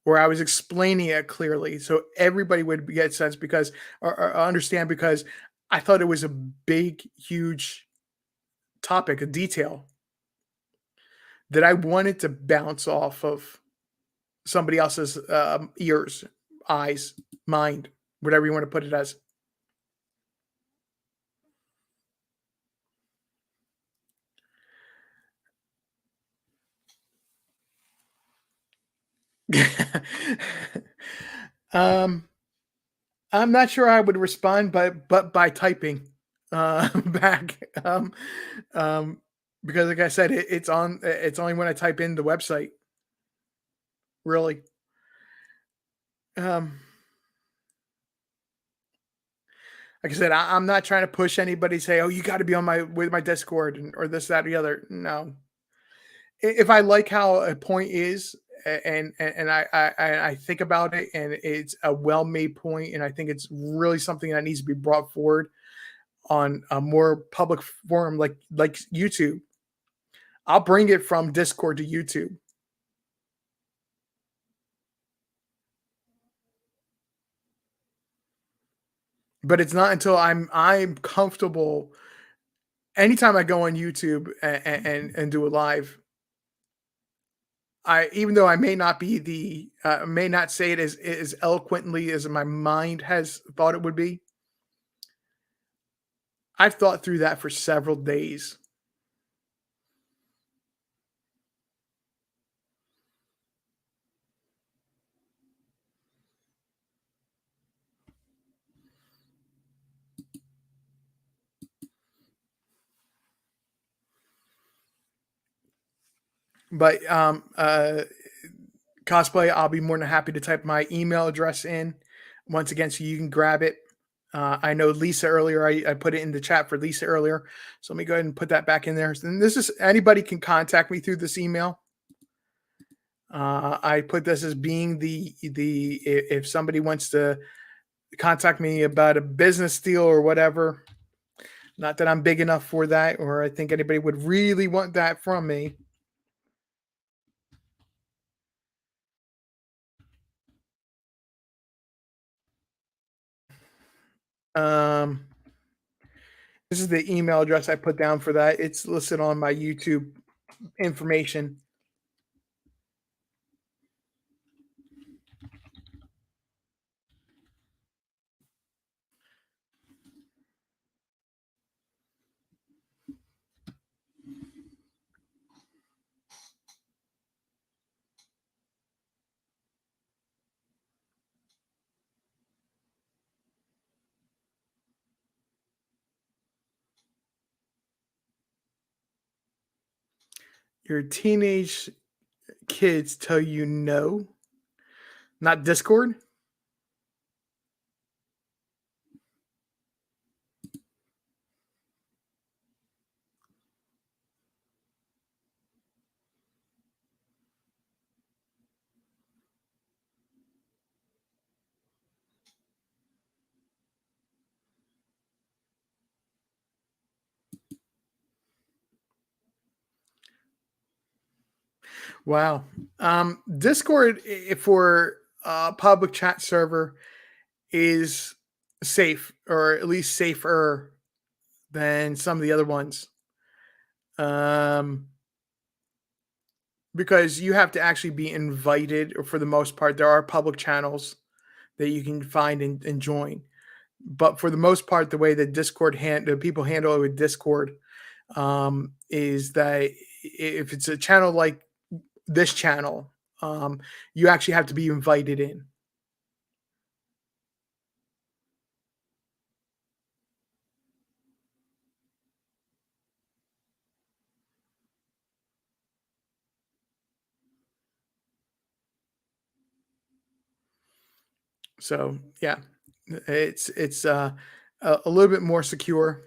or I was explaining it clearly, so everybody would get sense because or understand because I thought it was a big, huge topic, a detail that I wanted to bounce off of somebody else's ears, eyes, mind, whatever you want to put it as. um, I'm not sure I would respond, but by typing back, um, because like I said, it's on. It's only when I type in the website, really. Um, like I said, I'm not trying to push anybody. Say, oh, you got to be on my with my Discord or this, that, or the other. No, if I like how a point is, and I think about it, and it's a well made point, and I think it's really something that needs to be brought forward on a more public forum like YouTube. I'll bring it from Discord to YouTube, but it's not until I'm comfortable. Anytime I go on YouTube and do a live, I even though I may not be the may not say it as eloquently as my mind has thought it would be. I've thought through that for several days. But cosplay, I'll be more than happy to type my email address in once again so you can grab it. I know Lisa earlier, I put it in the chat for Lisa earlier. So let me go ahead and put that back in there. And this is anybody can contact me through this email. I put this as being if somebody wants to contact me about a business deal or whatever. Not that I'm big enough for that, or I think anybody would really want that from me. Um, this is the email address I put down for that. It's listed on my YouTube information. Your teenage kids tell you no, not Discord. Wow. Discord for a public chat server is safe, or at least safer than some of the other ones. Um, because you have to actually be invited, or for the most part, there are public channels that you can find and join. But for the most part, the way that the people handle it with Discord, is that if it's a channel like this channel, you actually have to be invited in. So yeah, it's a little bit more secure.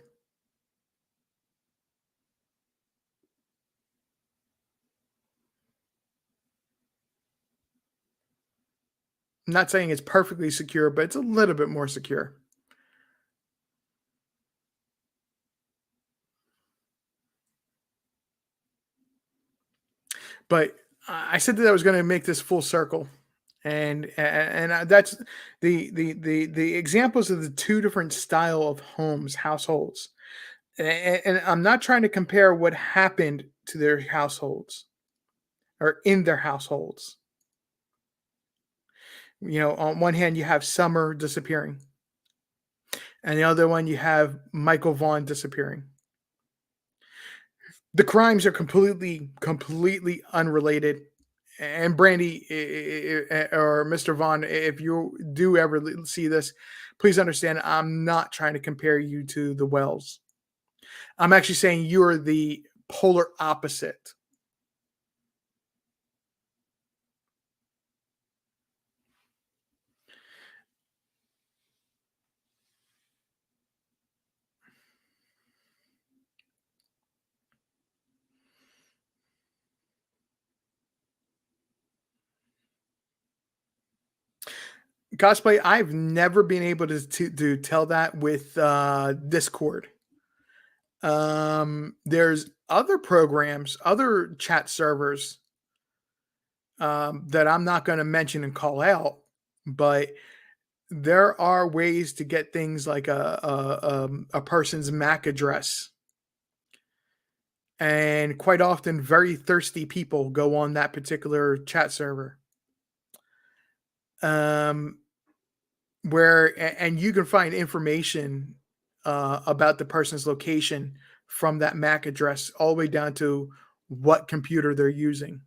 I'm not saying it's perfectly secure, but it's a little bit more secure. But I said that I was going to make this full circle, and that's the examples of the two different style of homes, households, and I'm not trying to compare what happened to their households or in their households. On one hand, you have Summer disappearing, and the other one you have Michael Vaughn disappearing. The crimes are completely unrelated. And Brandy or Mr. Vaughn, if you do ever see this, please understand I'm not trying to compare you to the Wells. I'm actually saying you're the polar opposite. Cosplay, I've never been able to tell that with Discord. There's other programs, other chat servers that I'm not going to mention and call out, but there are ways to get things like a person's MAC address, and quite often, very thirsty people go on that particular chat server. Um, and you can find information about the person's location from that MAC address all the way down to what computer they're using.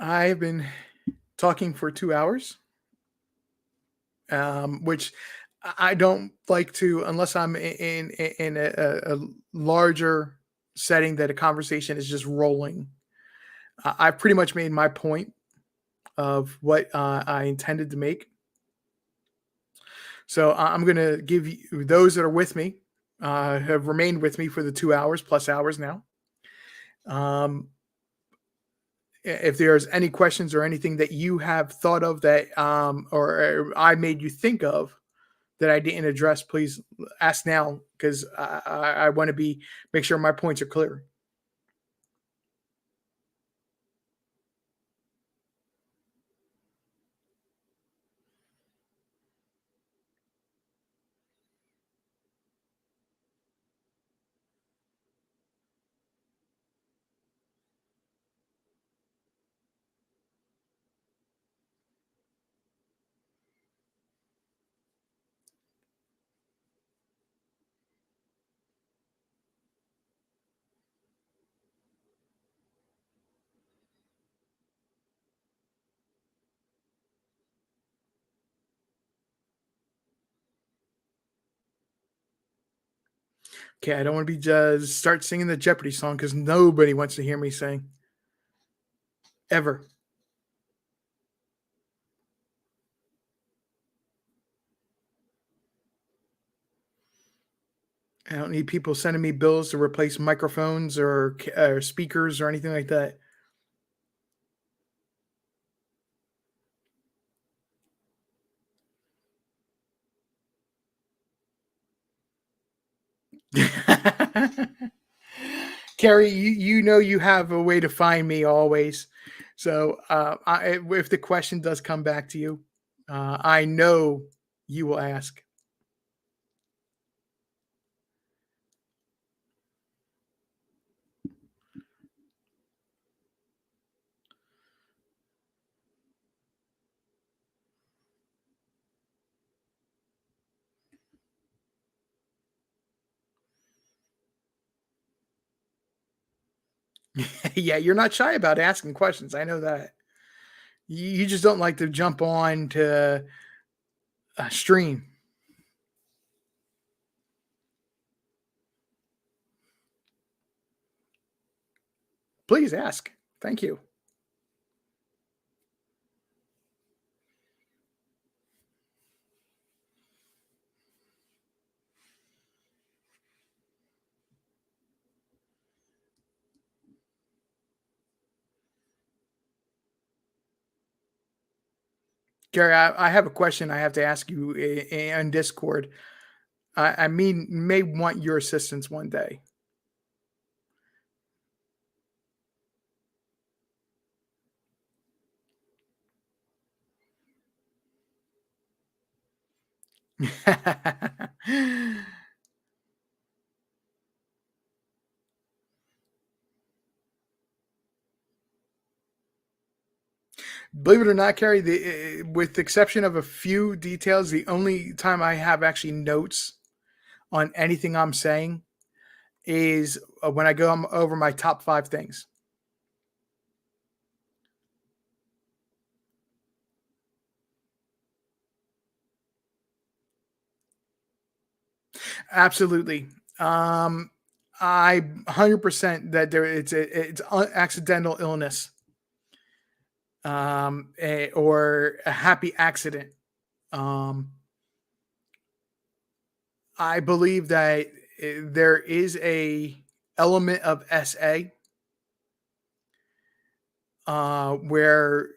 I've been talking for 2 hours, which I don't like to unless I'm in a larger setting that a conversation is just rolling. I pretty much made my point of what I intended to make. So I'm going to give you those that are with me, have remained with me for the 2 hours plus hours now. Um, if there's any questions or anything that you have thought of that or I made you think of that I didn't address, please ask now because I want to be make sure my points are clear. Okay, I don't want to be just start singing the Jeopardy song because nobody wants to hear me sing ever. I don't need people sending me bills to replace microphones or speakers or anything like that. Carrie, you know you have a way to find me always. So if the question does come back to you, I know you will ask. Yeah, you're not shy about asking questions. I know that. You just don't like to jump on to a stream. Please ask. Thank you. Gary, I have a question I have to ask you on Discord. I mean, may want your assistance one day. Believe it or not, Carrie, with the exception of a few details, the only time I have actually notes on anything I'm saying is when I go over my top 5 things. Absolutely. I 100% that it's accidental illness. or a happy accident. Um, I believe that there is a element of SA where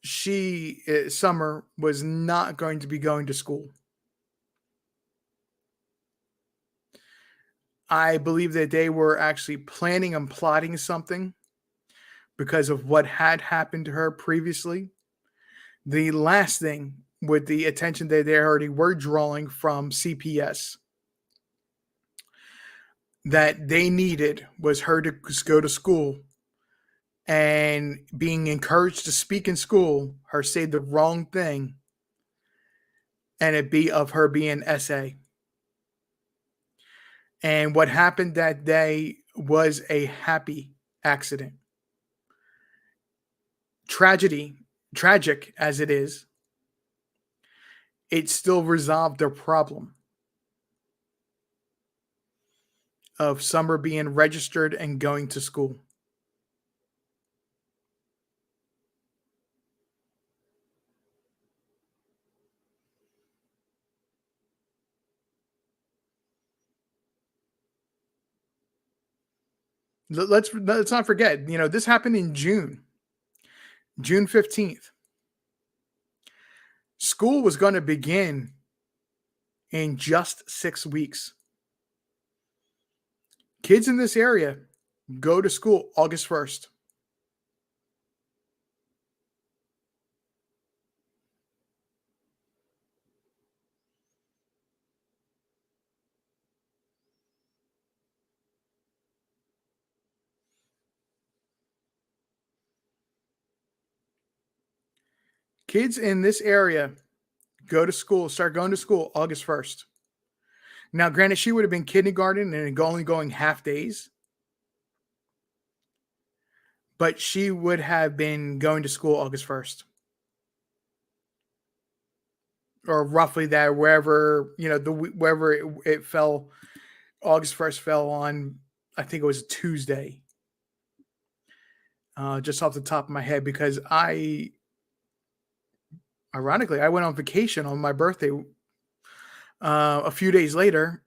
Summer was not going to be going to school. I believe that they were actually planning and plotting something because of what had happened to her previously. The last thing with the attention that they already were drawing from CPS that they needed was her to go to school, and being encouraged to speak in school, her say the wrong thing, and it be of her being SA. And what happened that day was a happy accident. Tragedy, tragic as it is, it still resolved their problem of Summer being registered and going to school. Let's not forget, this happened in June 15th. School was going to begin in just 6 weeks. Kids in this area go to school August 1st. Kids in this area start going to school August 1st. Now, granted, she would have been kindergarten and only going half days, but she would have been going to school August 1st. Or roughly that, wherever, wherever it fell. August 1st fell on, I think it was a Tuesday. Just off the top of my head, because ironically, I went on vacation on my birthday a few days later.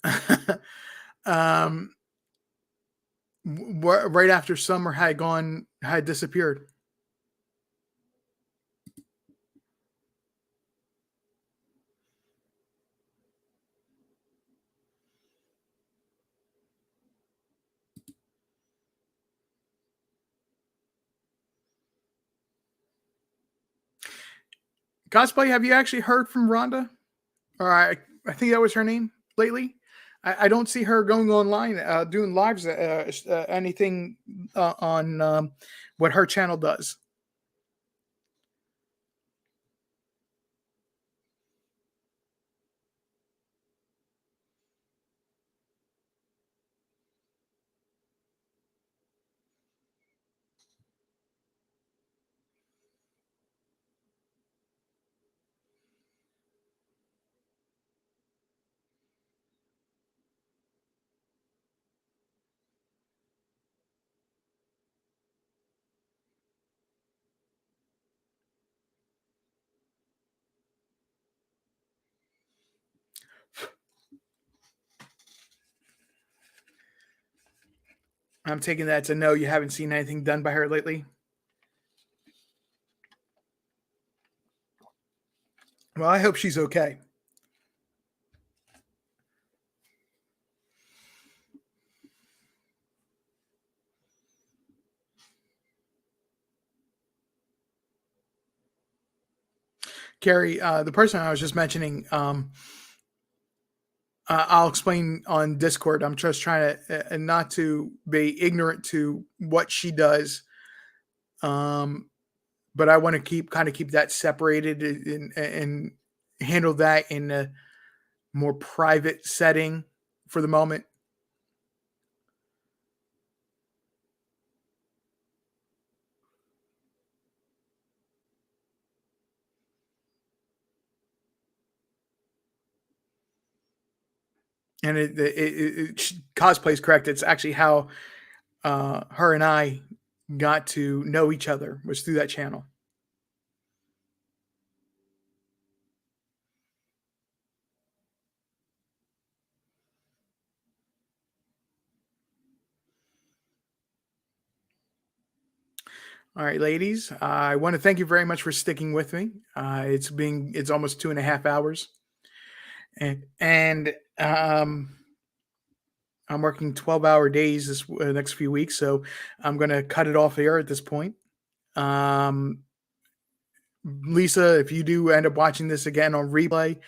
um, right after Summer had disappeared. Cosplay, have you actually heard from Rhonda? Or I think that was her name lately. I don't see her going online doing lives, anything on what her channel does. I'm taking that to no, you haven't seen anything done by her lately. Well, I hope she's okay. Carrie, the person I was just mentioning, I'll explain on Discord. I'm just trying to not to be ignorant to what she does, but I want to keep that separated and handle that in a more private setting for the moment. And cosplay is correct. It's actually how her and I got to know each other was through that channel. All right, ladies. I want to thank you very much for sticking with me. It's almost 2.5 hours, and I'm working 12-hour days this next few weeks, so I'm gonna cut it off here at this point. Um, Lisa, if you do end up watching this again on replay,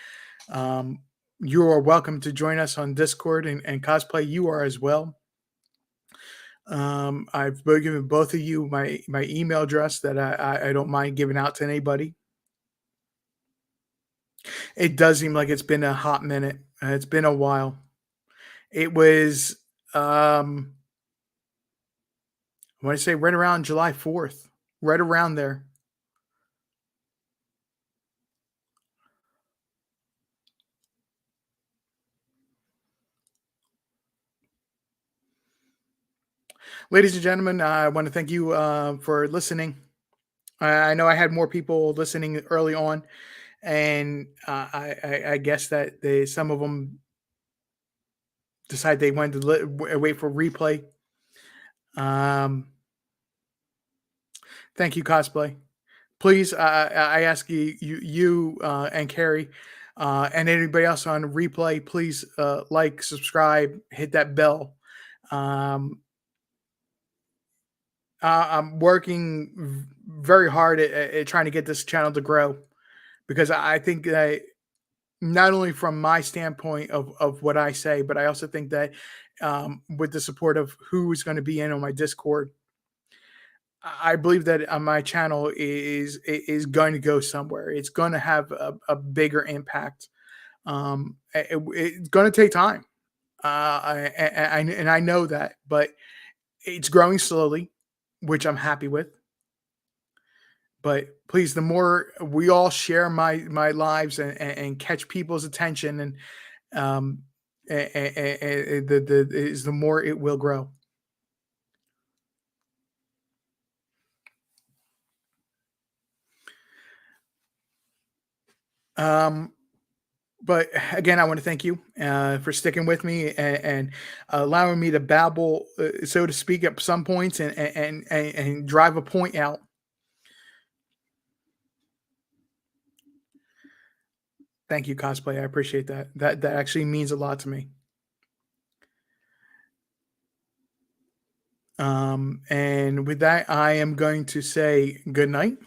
um, you are welcome to join us on Discord and cosplay. You are as well. I've given both of you my email address that I don't mind giving out to anybody. It does seem like it's been a hot minute. It's been a while. It was, I want to say right around July 4th, right around there. Ladies and gentlemen, I want to thank you for listening. I know I had more people listening early on, and I guess that some of them decide they wanted to wait for replay. Um, Thank you, cosplay. Please, I ask you, and Carrie, and anybody else on replay, please like, subscribe, hit that bell. Um, I'm working very hard at trying to get this channel to grow because I think that not only from my standpoint of what I say, but I also think that with the support of who's going to be in on my Discord, I believe that my channel is going to go somewhere. It's going to have a bigger impact. It's going to take time, and I know that, but it's growing slowly, which I'm happy with. But please, the more we all share my lives and catch people's attention, and the more it will grow. Um, but again, I want to thank you for sticking with me and allowing me to babble, so to speak, at some points and drive a point out. Thank you, cosplay. I appreciate that. That actually means a lot to me. And with that, I am going to say good night.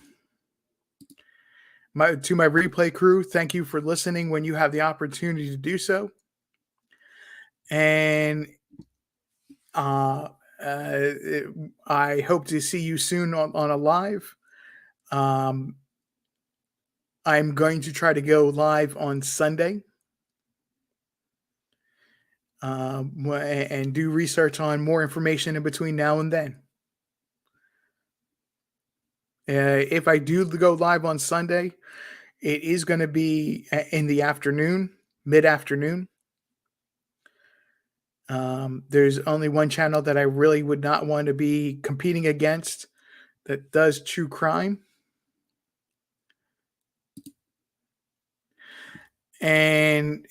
To my replay crew, thank you for listening when you have the opportunity to do so. And uh, uh, I hope to see you soon on a live. Um, I'm going to try to go live on Sunday, and do research on more information in between now and then. If I do go live on Sunday, it is going to be in the afternoon, mid-afternoon. There's only one channel that I really would not want to be competing against that does true crime. And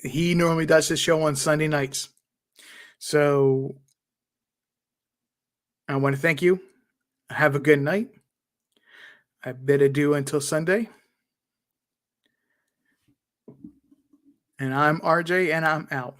he normally does his show on Sunday nights. So I want to thank you. Have a good night. I bid adieu until Sunday. And I'm RJ, and I'm out.